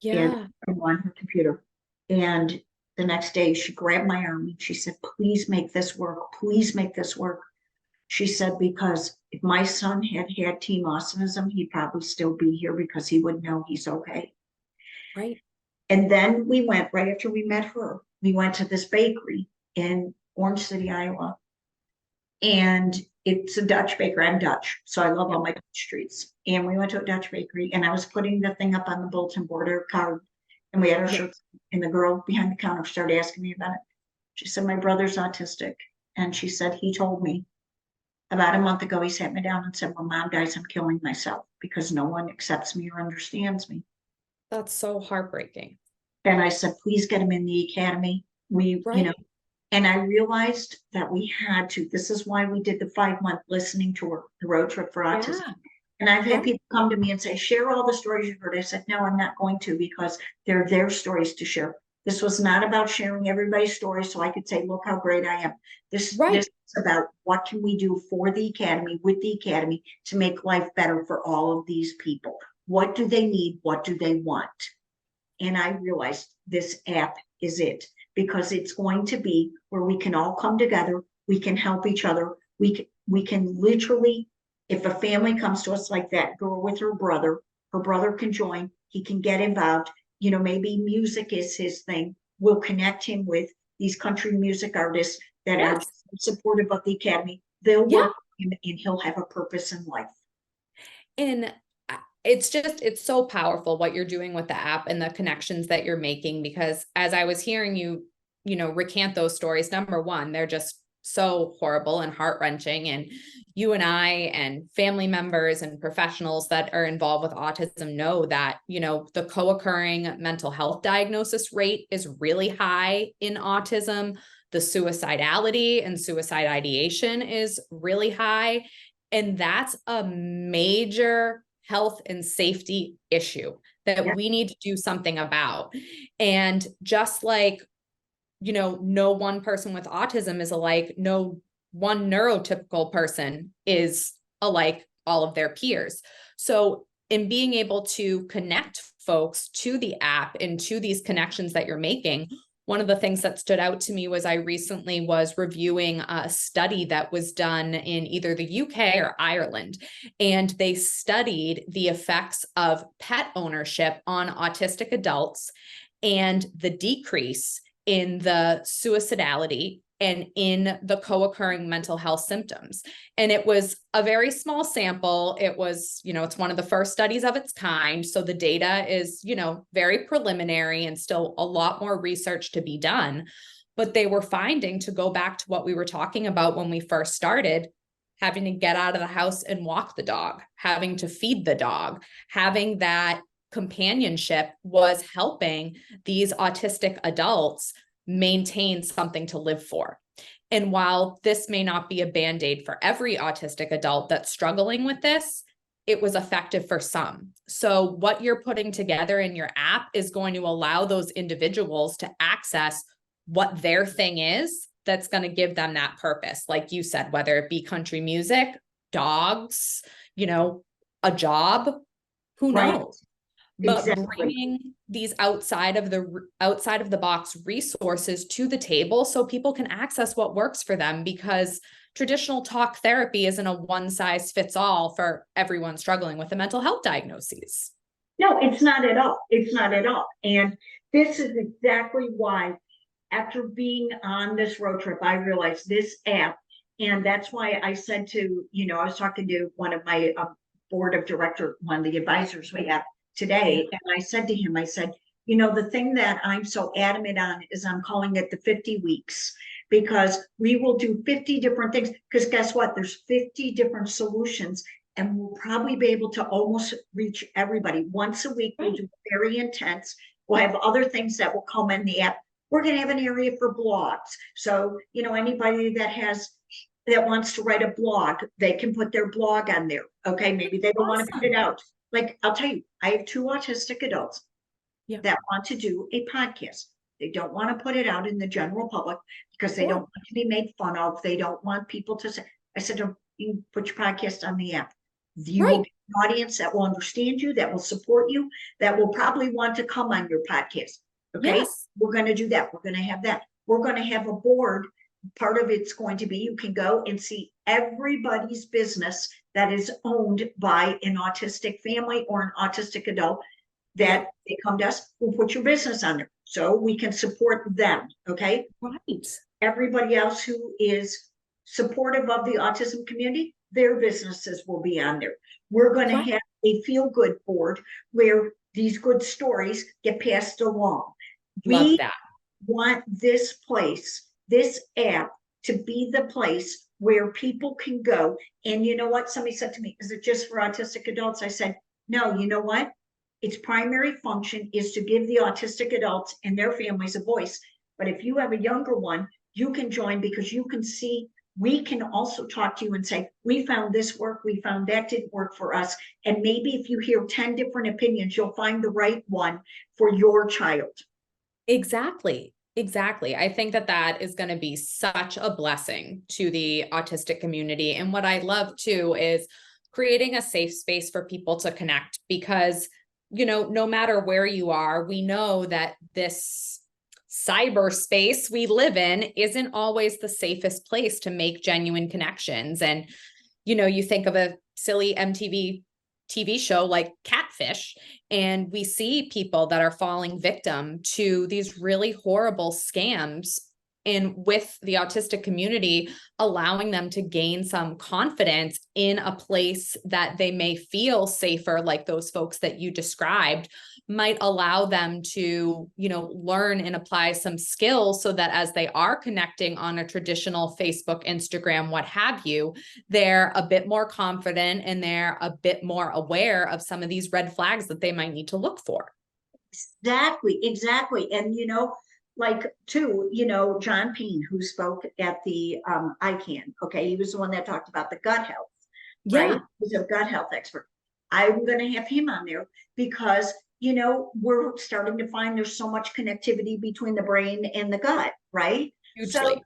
and yeah. on her computer. And the next day she grabbed my arm and she said, please make this work. Please make this work. She said, because if my son had had Team Awesomism, he'd probably still be here because he would know he's okay. Right. And then we went, right after we met her, we went to this bakery in Orange City, Iowa. And it's a Dutch bakery. I'm Dutch, so I love all my Dutch streets. And we went to a Dutch bakery, and I was putting the thing up on the bulletin board, or card, and we had our Yeah. shirts. And the girl behind the counter started asking me about it. She said, my brother's autistic. And she said, he told me about a month ago, he sat me down and said, when mom dies, I'm killing myself because no one accepts me or understands me. That's so heartbreaking. And I said, please get him in the academy. We, you know, Right. and I realized that we had to, this is why we did the 5-month listening tour, the road trip for autism. Yeah. And I've Yeah. had people come to me and say, share all the stories you heard. I said, no, I'm not going to, because they're their stories to share. This was not about sharing everybody's story so I could say, look how great I am. This Right. is about what can we do for the academy, with the academy, to make life better for all of these people. What do they need? What do they want? And I realized this app is it, because it's going to be where we can all come together. We can help each other. We can literally, if a family comes to us like that girl with her brother can join, he can get involved. You know, maybe music is his thing. We'll connect him with these country music artists that are Yes. supportive of the academy. They'll Yeah. work with him and he'll have a purpose in life. And it's so powerful what you're doing with the app and the connections that you're making, because as I was hearing you, recant those stories, number one, they're just so horrible and heart-wrenching. And you and I and family members and professionals that are involved with autism know that, the co-occurring mental health diagnosis rate is really high in autism. The suicidality and suicide ideation is really high. And that's a major health and safety issue that Yeah. we need to do something about. And just like, no one person with autism is alike, no one neurotypical person is alike all of their peers. So in being able to connect folks to the app and to these connections that you're making, one of the things that stood out to me was I recently was reviewing a study that was done in either the UK or Ireland, and they studied the effects of pet ownership on autistic adults and the decrease in the suicidality and in the co-occurring mental health symptoms. And it was a very small sample. It was, it's one of the first studies of its kind. So the data is, very preliminary and still a lot more research to be done. But they were finding, to go back to what we were talking about when we first started, having to get out of the house and walk the dog, having to feed the dog, having that companionship was helping these autistic adults maintain something to live for. And while this may not be a band-aid for every autistic adult that's struggling with this, it was effective for some. So what you're putting together in your app is going to allow those individuals to access what their thing is that's going to give them that purpose. Like you said, whether it be country music, dogs, a job, who knows? But Exactly. bringing these outside of the box resources to the table so people can access what works for them, because traditional talk therapy isn't a one size fits all for everyone struggling with a mental health diagnosis. No, it's not at all. It's not at all. And this is exactly why, after being on this road trip, I realized this app, and that's why I said to, I was talking to one of my board of director, one of the advisors we have today, and I said to him, the thing that I'm so adamant on is I'm calling it the 50 weeks, because we will do 50 different things, because guess what? There's 50 different solutions, and we'll probably be able to almost reach everybody. Once a week, we'll do very intense. We'll have other things that will come in the app. We're going to have an area for blogs. So, anybody that wants to write a blog, they can put their blog on there. Okay, maybe they don't want to put it out. Like, I'll tell you, I have 2 autistic adults that want to do a podcast. They don't want to put it out in the general public because they don't want to be made fun of. They don't want people to say, I said, you can put your podcast on the app. You will get an audience that will understand you, that will support you, that will probably want to come on your podcast. Okay, yes. We're going to do that. We're going to have that. We're going to have a board. Part of it's going to be, you can go and see everybody's business that is owned by an autistic family or an autistic adult that they come to us. We'll put your business on there so we can support them. Okay. Right. Everybody else who is supportive of the autism community, their businesses will be on there. We're going to have a feel-good board where these good stories get passed along. Love that. Want this place, this app, to be the place where people can go. And you know what? Somebody said to me, is it just for autistic adults? I said, no, you know what? Its primary function is to give the autistic adults and their families a voice. But if you have a younger one, you can join, because you can see, we can also talk to you and say, we found this work, we found that didn't work for us. And maybe if you hear 10 different opinions, you'll find the right one for your child. Exactly. I think that is going to be such a blessing to the autistic community. And what I love too is creating a safe space for people to connect, because, no matter where you are, we know that this cyberspace we live in isn't always the safest place to make genuine connections. And, you think of a silly MTV TV show like Catfish, and we see people that are falling victim to these really horrible scams, and with the autistic community, allowing them to gain some confidence in a place that they may feel safer, like those folks that you described, might allow them to, learn and apply some skills so that as they are connecting on a traditional Facebook, Instagram, what have you, they're a bit more confident and they're a bit more aware of some of these red flags that they might need to look for. Exactly. And, John Payne, who spoke at the ICANN, okay, he was the one that talked about the gut health, right? He's a gut health expert. I'm going to have him on there because, we're starting to find there's so much connectivity between the brain and the gut, right? Hugely. So,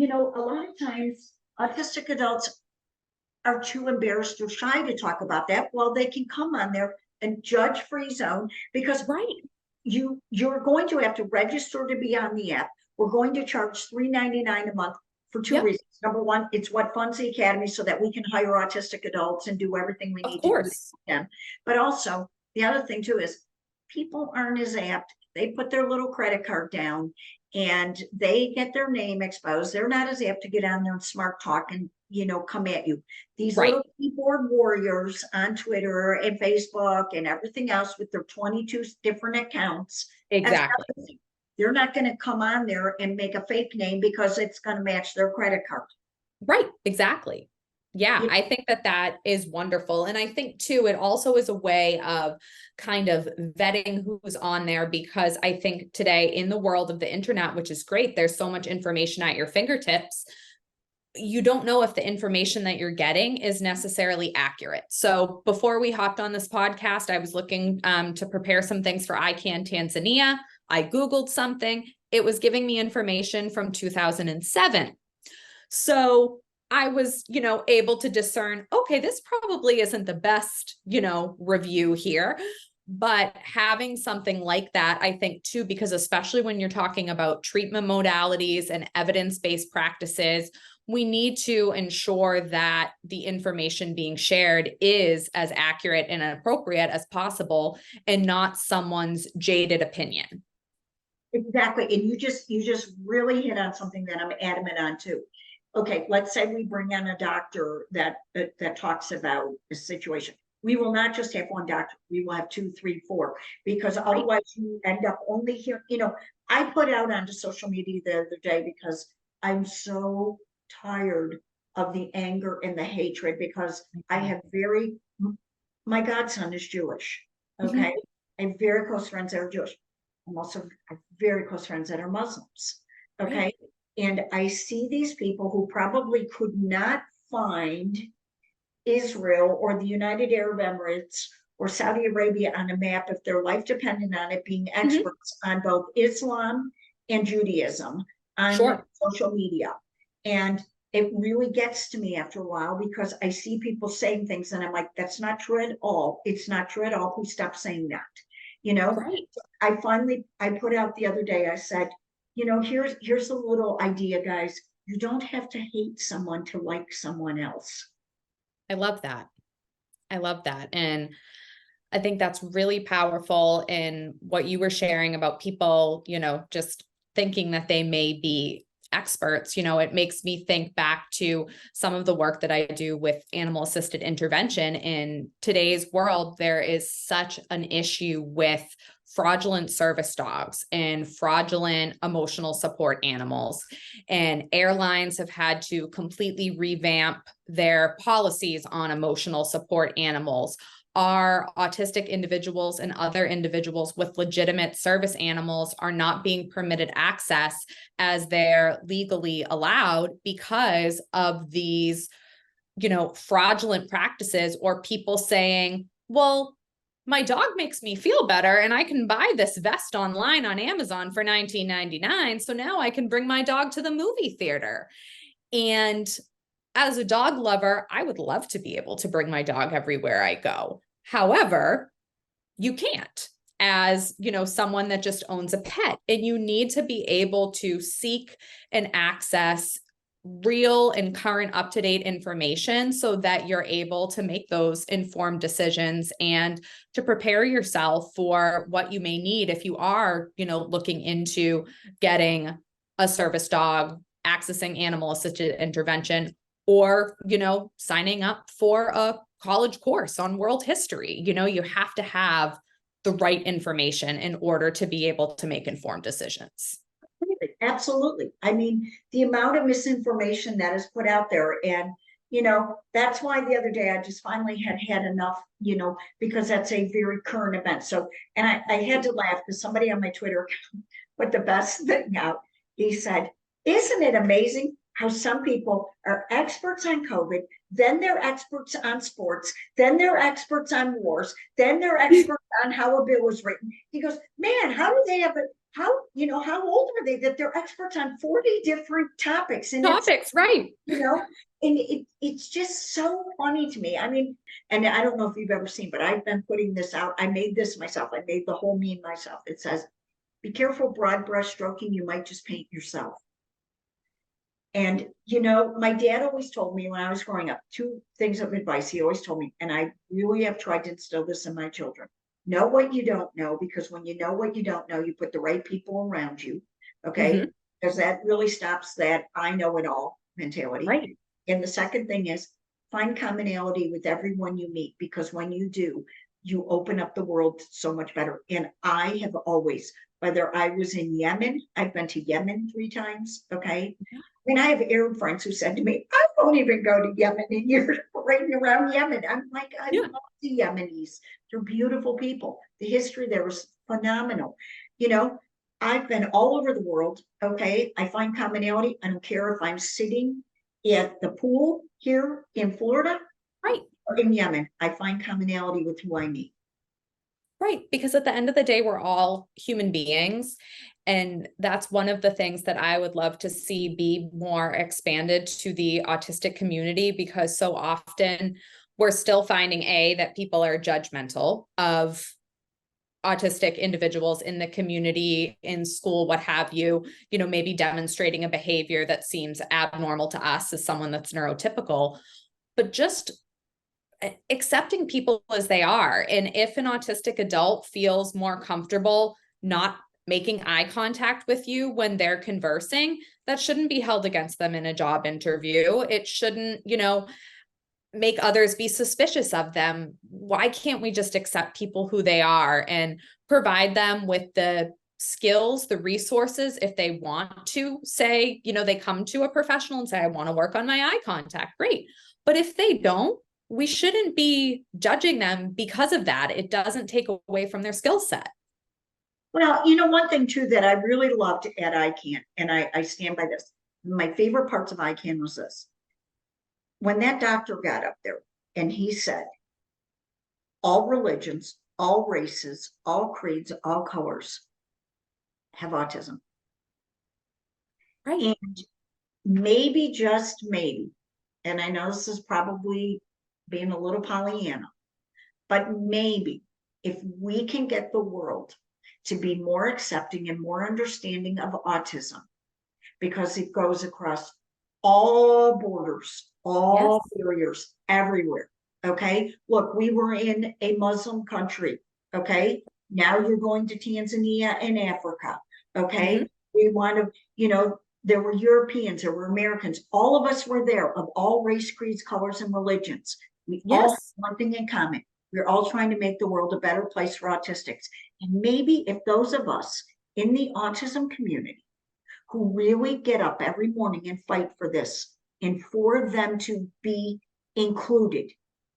a lot of times autistic adults are too embarrassed or shy to talk about that. Well, they can come on there and judge-free zone, because you're going to have to register to be on the app. We're going to charge $3.99 a month for two Yep. reasons. Number one, it's what funds the academy so that we can hire autistic adults and do everything we Of need to do course. for them. But also, the other thing too is people aren't as apt. They put their little credit card down and they get their name exposed. They're not as apt to get on there and smart talk and, come at you. These Right. little keyboard warriors on Twitter and Facebook and everything else with their 22 different accounts. Exactly. They're not going to come on there and make a fake name because it's going to match their credit card. Right. Exactly. Yeah, Yeah. I think that is wonderful. And I think too, it also is a way of kind of vetting who's on there, because I think today in the world of the internet, which is great, there's so much information at your fingertips. You don't know if the information that you're getting is necessarily accurate. So before we hopped on this podcast, I was looking to prepare some things for ICANN Tanzania. I Googled something. It was giving me information from 2007. So I was, able to discern, okay, this probably isn't the best, review here. But having something like that, I think too, because especially when you're talking about treatment modalities and evidence-based practices, we need to ensure that the information being shared is as accurate and appropriate as possible and not someone's jaded opinion. Exactly. And you just really hit on something that I'm adamant on too. Okay, let's say we bring in a doctor that talks about the situation. We will not just have one doctor. We will have 2, 3, 4, because otherwise you end up only here. I put out onto social media the other day because I'm so tired of the anger and the hatred, because I have my godson is Jewish. Okay. I have very close friends that are Jewish. I'm also have very close friends that are Muslims. Okay. Right. And I see these people who probably could not find Israel or the United Arab Emirates or Saudi Arabia on a map if their life depended on it, being experts on both Islam and Judaism on social media. And it really gets to me after a while, because I see people saying things and I'm like, that's not true at all. It's not true at all. Please stop saying that. Right. I put out the other day, I said, here's a little idea, guys. You don't have to hate someone to like someone else. I love that. And I think that's really powerful in what you were sharing about people, just thinking that they may be experts. It makes me think back to some of the work that I do with animal assisted intervention. In today's world, there is such an issue with fraudulent service dogs and fraudulent emotional support animals. And airlines have had to completely revamp their policies on emotional support animals. Our autistic individuals and other individuals with legitimate service animals are not being permitted access as they're legally allowed because of these, fraudulent practices, or people saying, well, my dog makes me feel better and I can buy this vest online on Amazon for $19.99. So now I can bring my dog to the movie theater. And as a dog lover, I would love to be able to bring my dog everywhere I go. However, you can't, as, someone that just owns a pet, and you need to be able to seek and access real and current up-to-date information so that you're able to make those informed decisions and to prepare yourself for what you may need if you are, looking into getting a service dog, accessing animal assisted intervention, or, signing up for a college course on world history. You have to have the right information in order to be able to make informed decisions. Absolutely. I mean, the amount of misinformation that is put out there, and that's why the other day I just finally had enough, because that's a very current event. So, and I had to laugh because somebody on my Twitter put the best thing out. He said, isn't it amazing how some people are experts on COVID, then they're experts on sports, then they're experts on wars, then they're experts on how a bill was written. He goes, man, how do they have it? how old are they that they're experts on 40 different topics? And Topics, right? and it's just so funny to me. I mean, and I don't know if you've ever seen, but I've been putting this out. I made this myself. I made the whole meme myself. It says, be careful broad brush stroking. You might just paint yourself. And, my dad always told me when I was growing up, two things of advice he always told me, and I really have tried to instill this in my children. Know what you don't know, because when you know what you don't know, you put the right people around you. Okay. Because that really stops that I know it all mentality. Right. And the second thing is find commonality with everyone you meet, because when you do, you open up the world so much better. And I have always, whether I was in Yemen, I've been to Yemen 3 times. Okay. And I have Arab friends who said to me, I won't even go to Yemen, and you're parading around Yemen. I'm like, I love the Yemenis. They're beautiful people. The history there was phenomenal. I've been all over the world. Okay. I find commonality. I don't care if I'm sitting at the pool here in Florida, right, or in Yemen. I find commonality with who I meet. Right. Because at the end of the day, we're all human beings. And that's one of the things that I would love to see be more expanded to the autistic community, because so often we're still finding that people are judgmental of autistic individuals in the community, in school, what have you, maybe demonstrating a behavior that seems abnormal to us as someone that's neurotypical, but just accepting people as they are. And if an autistic adult feels more comfortable not making eye contact with you when they're conversing, that shouldn't be held against them in a job interview. It shouldn't, make others be suspicious of them. Why can't we just accept people who they are and provide them with the skills, the resources, if they want to say, they come to a professional and say, I want to work on my eye contact. Great. But if they don't, we shouldn't be judging them because of that. It doesn't take away from their skill set. Well, one thing too that I really loved at ICANN, and I stand by this, my favorite parts of ICANN was this. When that doctor got up there and he said, all religions, all races, all creeds, all colors have autism. Right. And maybe, just maybe, and I know this is probably being a little Pollyanna, but maybe if we can get the world to be more accepting and more understanding of autism, because it goes across all borders, all barriers, everywhere. Okay. Look, we were in a Muslim country. Okay. Now you're going to Tanzania and Africa. Okay. We want to, there were Europeans, there were Americans. All of us were there, of all race, creeds, colors, and religions. We all have one thing in common. We're all trying to make the world a better place for autistics. And maybe if those of us in the autism community who really get up every morning and fight for this, and for them to be included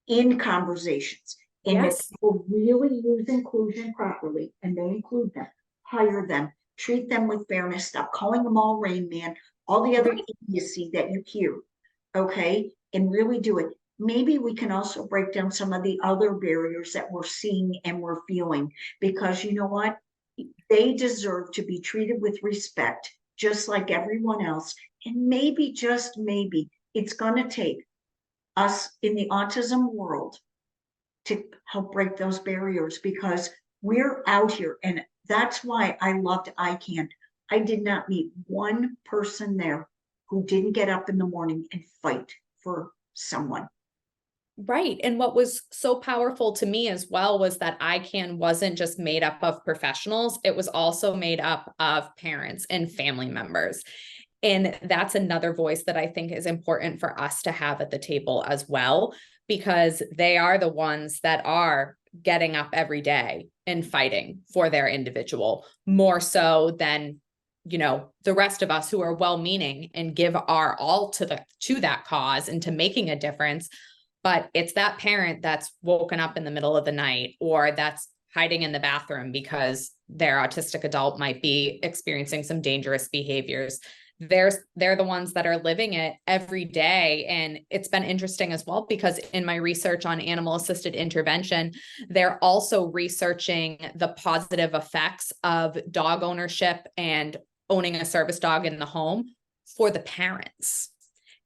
in conversations, and if people really use inclusion properly and they include them, hire them, treat them with fairness, stop calling them all Rain Man, all the other idiocy that you hear, okay, and really do it. Maybe we can also break down some of the other barriers that we're seeing and we're feeling, because you know what? They deserve to be treated with respect, just like everyone else. And maybe, just maybe, it's going to take us in the autism world to help break those barriers, because we're out here. And that's why I loved ICANN. I did not meet one person there who didn't get up in the morning and fight for someone. Right. And what was so powerful to me as well was that ICANN wasn't just made up of professionals. It was also made up of parents and family members. And that's another voice that I think is important for us to have at the table as well, because they are the ones that are getting up every day and fighting for their individual, more so than, the rest of us who are well-meaning and give our all to that cause and to making a difference. But it's that parent that's woken up in the middle of the night, or that's hiding in the bathroom because their autistic adult might be experiencing some dangerous behaviors. they're the ones that are living it every day. And it's been interesting as well, because in my research on animal assisted intervention, they're also researching the positive effects of dog ownership and owning a service dog in the home for the parents.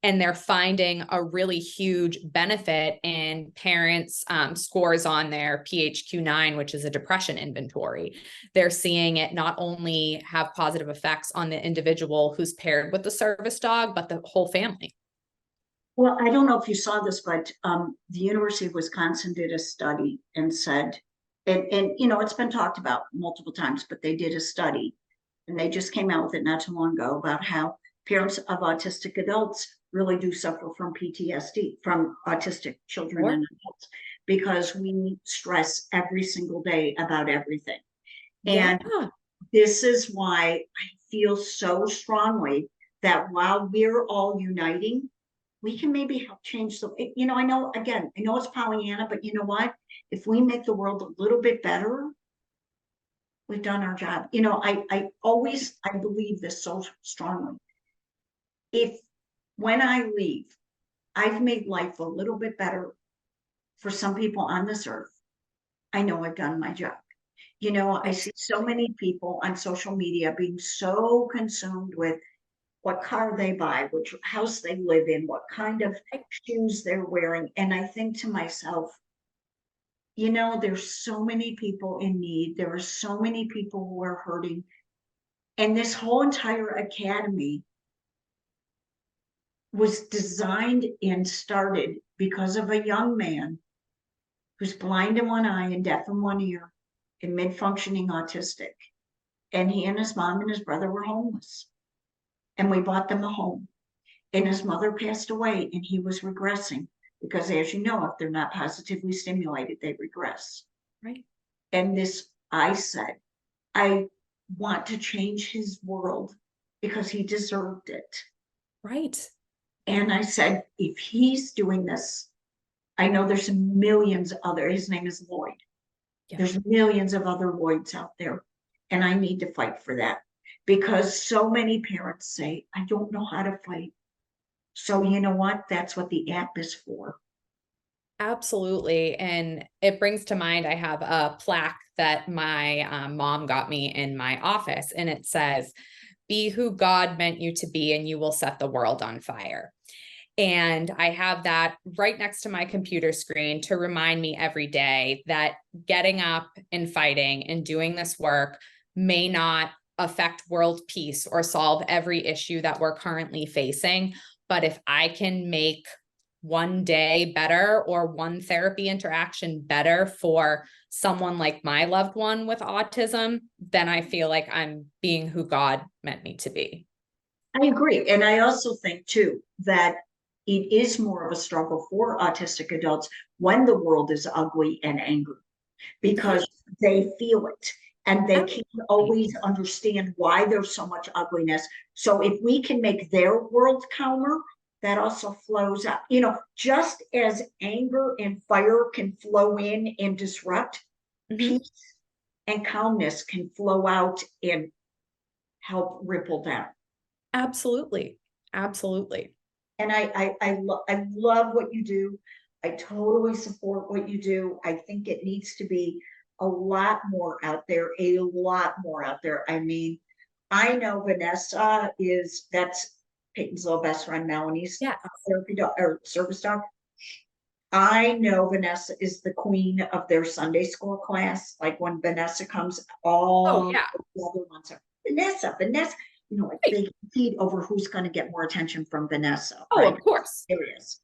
And they're finding a really huge benefit in parents' scores on their PHQ-9, which is a depression inventory. They're seeing it not only have positive effects on the individual who's paired with the service dog, but the whole family. Well, I don't know if you saw this, but the University of Wisconsin did a study and said, and you know, it's been talked about multiple times, but they did a study and they just came out with it not too long ago about how parents of autistic adults really do suffer from PTSD, from autistic children and adults, because we stress every single day about everything. And this is why I feel so strongly that while we're all uniting, we can maybe help change the, you know, I know it's Pollyanna, but you know what? If we make the world a little bit better, we've done our job. You know, I believe this so strongly. If when I leave, I've made life a little bit better for some people on this earth, I know I've done my job. You know, I see so many people on social media being so consumed with what car they buy, which house they live in, what kind of shoes they're wearing. And I think to myself, you know, there's so many people in need. There are so many people who are hurting. And this whole entire academy was designed and started because of a young man who's blind in one eye and deaf in one ear and mid-functioning autistic. And he and his mom and his brother were homeless. And we bought them a home. And his mother passed away and he was regressing because, as you know, if they're not positively stimulated, they regress. Right. And I said, I want to change his world because he deserved it. Right. And I said, if he's doing this, I know there's millions other, his name is Lloyd. Yeah. There's millions of other Lloyds out there. And I need to fight for that because so many parents say, I don't know how to fight. So you know what? That's what the app is for. Absolutely. And it brings to mind, I have a plaque that my mom got me in my office, and it says, be who God meant you to be, and you will set the world on fire. And I have that right next to my computer screen to remind me every day that getting up and fighting and doing this work may not affect world peace or solve every issue that we're currently facing. But if I can make one day better or one therapy interaction better for someone like my loved one with autism, then I feel like I'm being who God meant me to be. I agree. And I also think too, that it is more of a struggle for autistic adults when the world is ugly and angry because they feel it and they can't always understand why there's so much ugliness. So if we can make their world calmer, that also flows out. You know, just as anger and fire can flow in and disrupt, peace and calmness can flow out and help ripple down. Absolutely. Absolutely. And I love what you do. I totally support what you do. I think it needs to be a lot more out there, a lot more out there. I mean, I know Vanessa that's Peyton's little best friend, Melanie's therapy dog or service dog. I know Vanessa is the queen of their Sunday school class. Like when Vanessa comes, all the other ones are Vanessa, you know, like they compete over who's going to get more attention from Vanessa. Oh, right? Of course. Serious.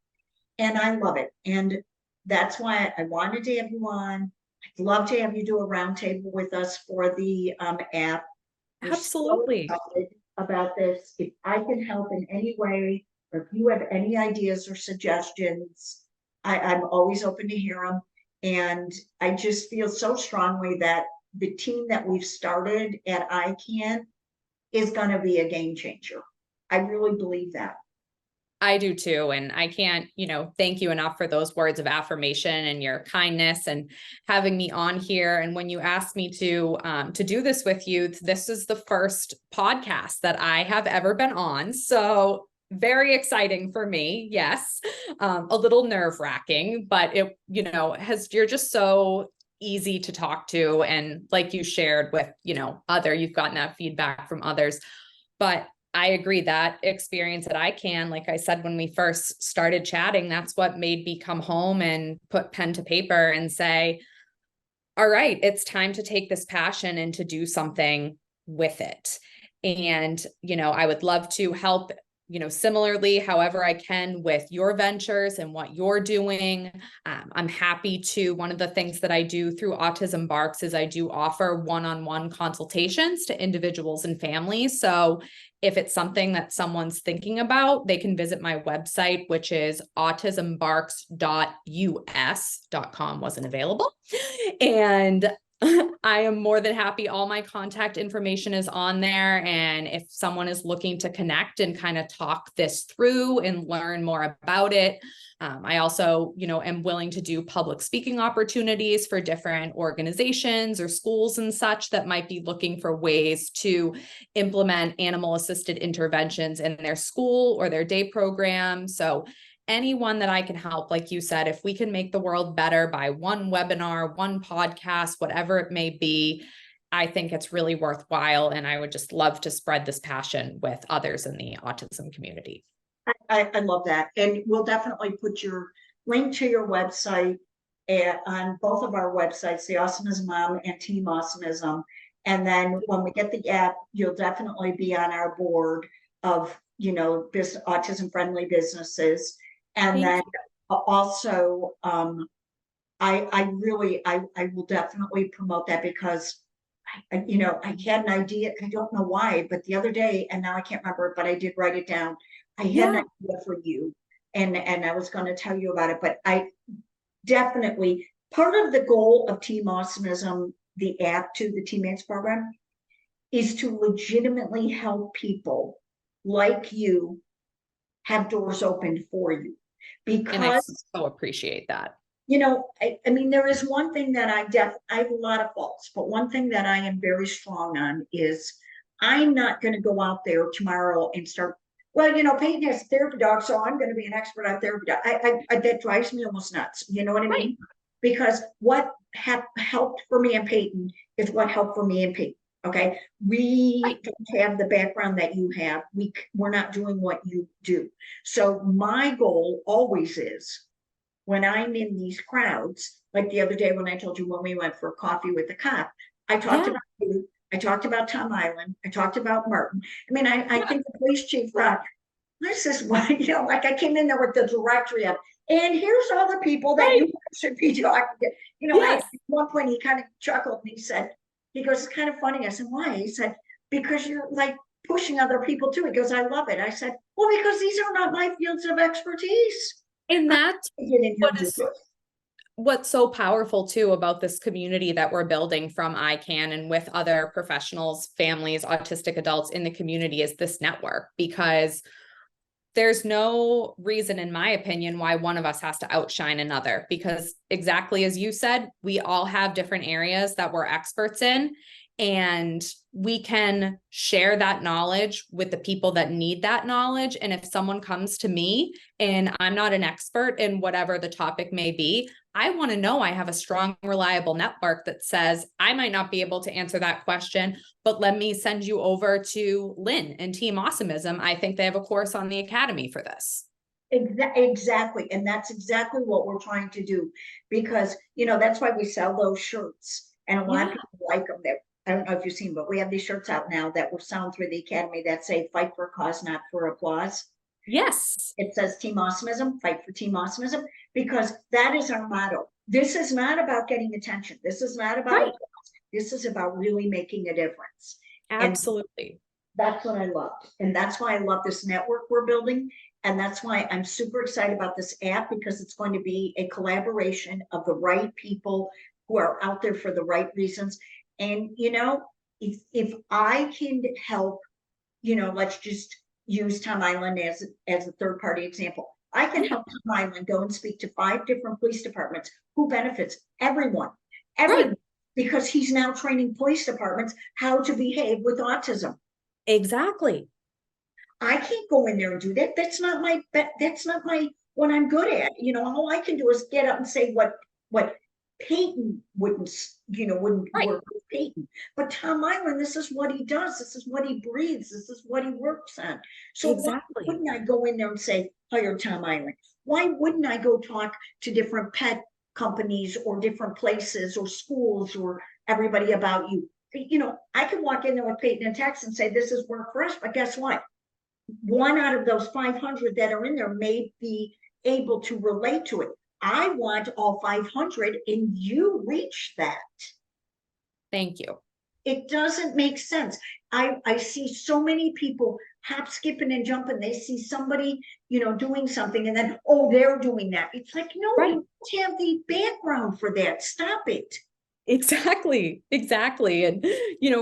And I love it. And that's why I wanted to have you on. I'd love to have you do a roundtable with us for the app. Absolutely. So excited about this. If I can help in any way, or if you have any ideas or suggestions, I'm always open to hear them. And I just feel so strongly that the team that we've started at ICANN is going to be a game changer. I really believe that. I do too. And I can't, thank you enough for those words of affirmation and your kindness and having me on here. And when you asked me to do this with you, this is the first podcast that I have ever been on. So very exciting for me. Yes. A little nerve wracking, but you're just so easy to talk to. And like you shared with, you've gotten that feedback from others, but I agree that experience that like I said, when we first started chatting, that's what made me come home and put pen to paper and say, all right, it's time to take this passion and to do something with it. And, I would love to help, similarly, however I can with your ventures and what you're doing. I'm happy to, one of the things that I do through Autism Barks is I do offer one-on-one consultations to individuals and families. So if it's something that someone's thinking about, they can visit my website, which is autismbarks.us.com wasn't available. And I am more than happy. All my contact information is on there. And if someone is looking to connect and kind of talk this through and learn more about it, I also, am willing to do public speaking opportunities for different organizations or schools and such that might be looking for ways to implement animal assisted interventions in their school or their day program. So anyone that I can help, like you said, if we can make the world better by one webinar, one podcast, whatever it may be, I think it's really worthwhile. And I would just love to spread this passion with others in the autism community. I love that. And we'll definitely put your link to your website on both of our websites, the Awesomism Mom and Team Awesomism. And then when we get the app, you'll definitely be on our board of, autism friendly businesses. And then also, I will definitely promote that because I had an idea. I don't know why, but the other day, and now I can't remember it, but I did write it down. I had an idea for you, and I was going to tell you about it, but I definitely, part of the goal of Team Awesomism, the app to the Teammates program, is to legitimately help people like you have doors opened for you. Because and I so appreciate that. I mean, there is one thing that I have a lot of faults, but one thing that I am very strong on is I'm not going to go out there tomorrow and start, well, Peyton has a therapy dog, so I'm going to be an expert on therapy dog. That drives me almost nuts. You know what I mean? Because what helped for me and Peyton is what helped for me and Peyton. Okay. We don't have the background that you have. We're not doing what you do. So my goal always is, when I'm in these crowds, like the other day when I told you when we went for coffee with the cop, I talked about you, I talked about Tom Island, I talked about Martin. I mean, I think the police chief thought, this is what, like I came in there with the directory of, and here's all the people that you should be talking to. At one point he kind of chuckled and he goes, it's kind of funny. I said, why? He said, because you're like pushing other people too. He goes, I love it. I said, well, because these are not my fields of expertise. And that's what's so powerful too about this community that we're building from ICANN and with other professionals, families, autistic adults in the community is this network, because there's no reason, in my opinion, why one of us has to outshine another, because exactly as you said, we all have different areas that we're experts in. And we can share that knowledge with the people that need that knowledge. And if someone comes to me and I'm not an expert in whatever the topic may be, I want to know I have a strong, reliable network that says, I might not be able to answer that question, but let me send you over to Lynne and Team Awesomism. I think they have a course on the Academy for this. Exactly. And that's exactly what we're trying to do, because, that's why we sell those shirts. And a lot of people like them. I don't know if you've seen, but we have these shirts out now that we're selling through the Academy that say fight for a cause, not for applause. Yes. It says Team Awesomism, fight for Team Awesomism, because that is our motto. This is not about getting attention. This is not about applause. This is about really making a difference. Absolutely. And that's what I love. And that's why I love this network we're building. And that's why I'm super excited about this app, because it's going to be a collaboration of the right people who are out there for the right reasons. And, if I can help, let's just use Tom Island as a third party example. I can help Tom Island go and speak to 5 different police departments. Who benefits? Everyone, Right. because he's now training police departments how to behave with autism. Exactly. I can't go in there and do that. That's not what I'm good at. All I can do is get up and say what Peyton wouldn't Right. work with Peyton. But Tom Island, this is what he does. This is what he breathes. This is what he works on. So why Exactly. wouldn't I go in there and say, hire Tom Island? Why wouldn't I go talk to different pet companies or different places or schools or everybody about you? I could walk in there with Peyton and Tex and say, this is work for us, but guess what? One out of those 500 that are in there may be able to relate to it. I want all 500 and you reach that. Thank you. It doesn't make sense. I see so many people hop, skipping and jumping. They see somebody, doing something and then, oh, they're doing that. It's like, no, Right. you don't have the background for that. Stop it. Exactly. And,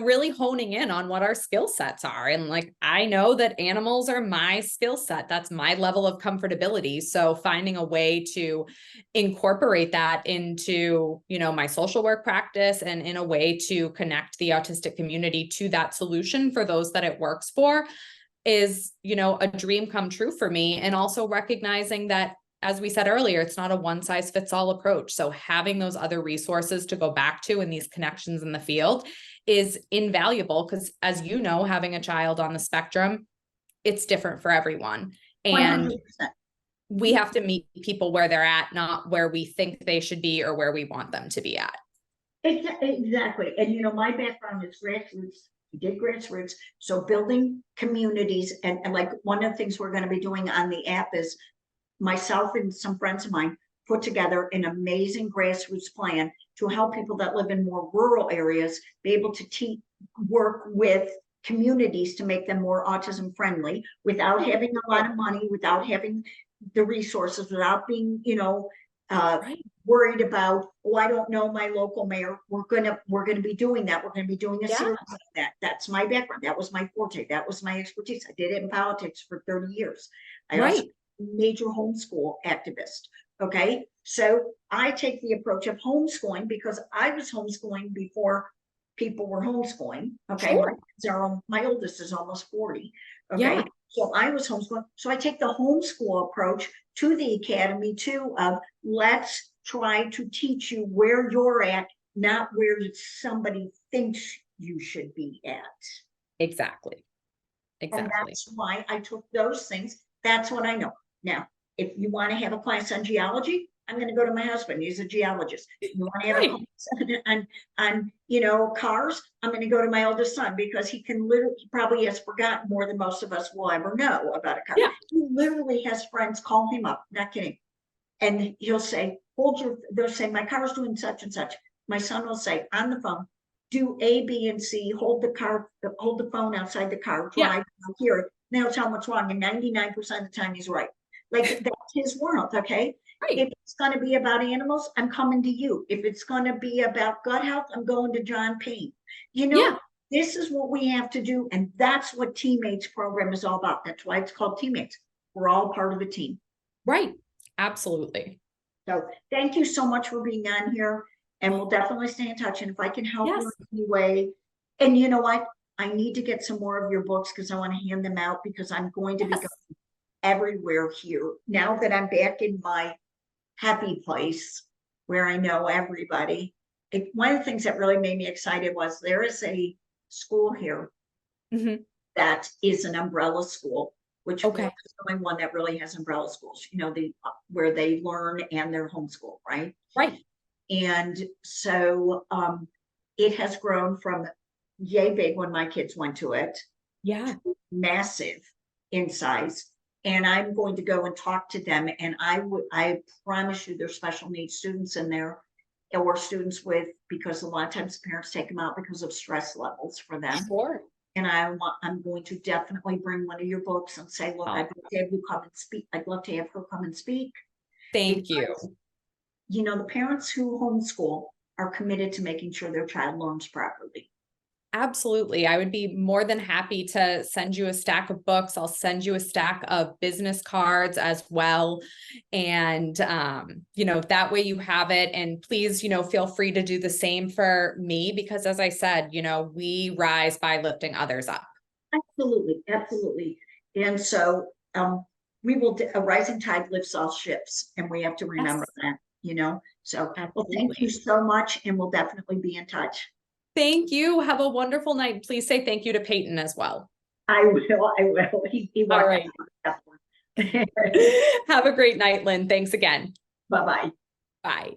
really honing in on what our skill sets are. And like, I know that animals are my skill set. That's my level of comfortability. So finding a way to incorporate that into, my social work practice and in a way to connect the autistic community to that solution for those that it works for is, a dream come true for me. And also recognizing that, as we said earlier, it's not a one size fits all approach. So having those other resources to go back to and these connections in the field is invaluable because, as you know, having a child on the spectrum, it's different for everyone. And 100%. we have to meet people where they're at, not where we think they should be or where we want them to be at. Exactly. And my background is grassroots. We did grassroots. So building communities and like one of the things we're going to be doing on the app is myself and some friends of mine put together an amazing grassroots plan to help people that live in more rural areas be able to work with communities to make them more autism friendly without having a lot of money, without having the resources, without being, worried about, oh, I don't know my local mayor. We're gonna be doing that. We're gonna be doing a series of that. That's my background. That was my forte. That was my expertise. I did it in politics for 30 years. I also major homeschool activist. Okay. So I take the approach of homeschooling because I was homeschooling before people were homeschooling. Okay. Sure. My oldest is almost 40. Okay. Yeah. So I was homeschooling. So I take the homeschool approach to the academy too of let's try to teach you where you're at, not where somebody thinks you should be at. Exactly. And that's why I took those things. That's what I know. Now, if you want to have a class on geology, I'm going to go to my husband. He's a geologist. You want to have a class on cars, I'm going to go to my oldest son because he probably has forgotten more than most of us will ever know about a car. Yeah. He literally has friends call him up, not kidding. And he'll say, they'll say, my car's doing such and such. My son will say on the phone, do A, B, and C, hold the phone outside the car, drive, hear it. Then he'll tell him what's wrong. And 99% of the time he's right. Like that's his world. Okay. Right. If it's going to be about animals, I'm coming to you. If it's going to be about gut health, I'm going to John Payne. This is what we have to do. And that's what Teammates program is all about. That's why it's called Teammates. We're all part of a team. Right. Absolutely. So thank you so much for being on here. And we'll definitely stay in touch. And if I can help you in any way, and you know what? I need to get some more of your books because I want to hand them out because I'm going to be going everywhere here. Now that I'm back in my happy place where I know everybody. One of the things that really made me excited was there is a school here that is an umbrella school, which is the only one that really has umbrella schools, where they learn and they're homeschooled, right? Right. And so it has grown from yay big when my kids went to it. Yeah. Massive in size. And I'm going to go and talk to them. And I promise you there's special needs students in there or students because a lot of times parents take them out because of stress levels for them. Sure. And I'm going to definitely bring one of your books and say, look, I'd love to have you come and speak. I'd love to have her come and speak. Thank you. The parents who homeschool are committed to making sure their child learns properly. Absolutely. I would be more than happy to send you a stack of books. I'll send you a stack of business cards as well. And, that way you have it. And please, feel free to do the same for me, because as I said, we rise by lifting others up. Absolutely, absolutely. And so we will, a rising tide lifts all ships, and we have to remember that, So, well, thank you Absolutely. so much, and we'll definitely be in touch. Thank you. Have a wonderful night. Please say thank you to Peyton as well. I will. He All walked right. out. Have a great night, Lynn. Thanks again. Bye-bye. Bye.